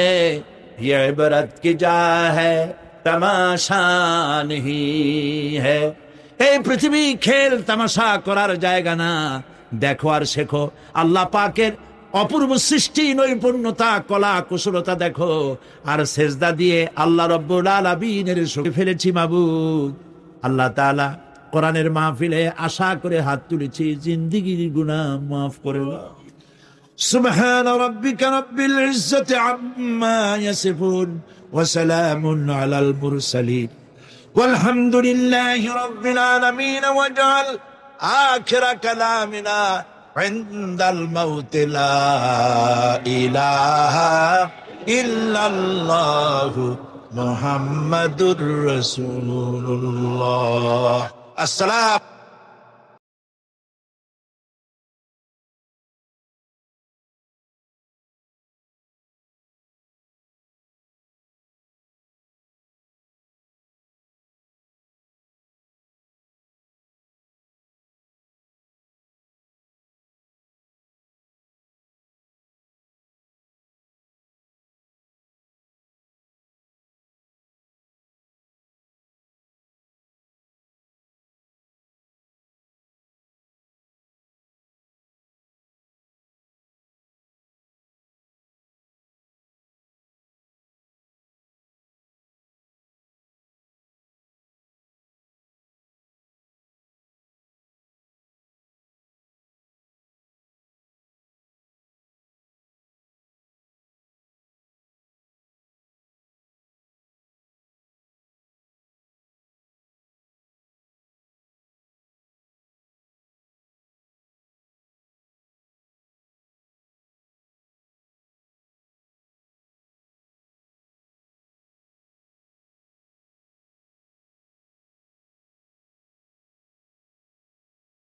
ये इबरत की जा है तमाशा नहीं है। এই পৃথিবী খেল তামাশা করার জায়গা না, দেখো আর শেখো আল্লাহ পাকের অপূর্ব সৃষ্টি, নৈপুণ্যতা, কলা কুশলতা দেখো, আর সেজদা দিয়ে আল্লাহ রব্বুল আলামিনের সঙ্গে ফেলেছি মাবুদ। আল্লাহ তাআলা কোরআনের মাহফিলে আশা করে হাত তুলেছি, জিন্দেগির গুনাহ মাফ করে দাও। সুবহান রাব্বিকা রাব্বিল ইজ্জাতি আম্মা ইয়াসিফুন ওয়া সালামুন আলাল মুরসালিন ওয়ালহামদুলিল্লাহি রাব্বিল আলামিন ওয়াজআল আখিরা কালামিনা عند الموت لا إله إلا الله محمد رسول الله. السلام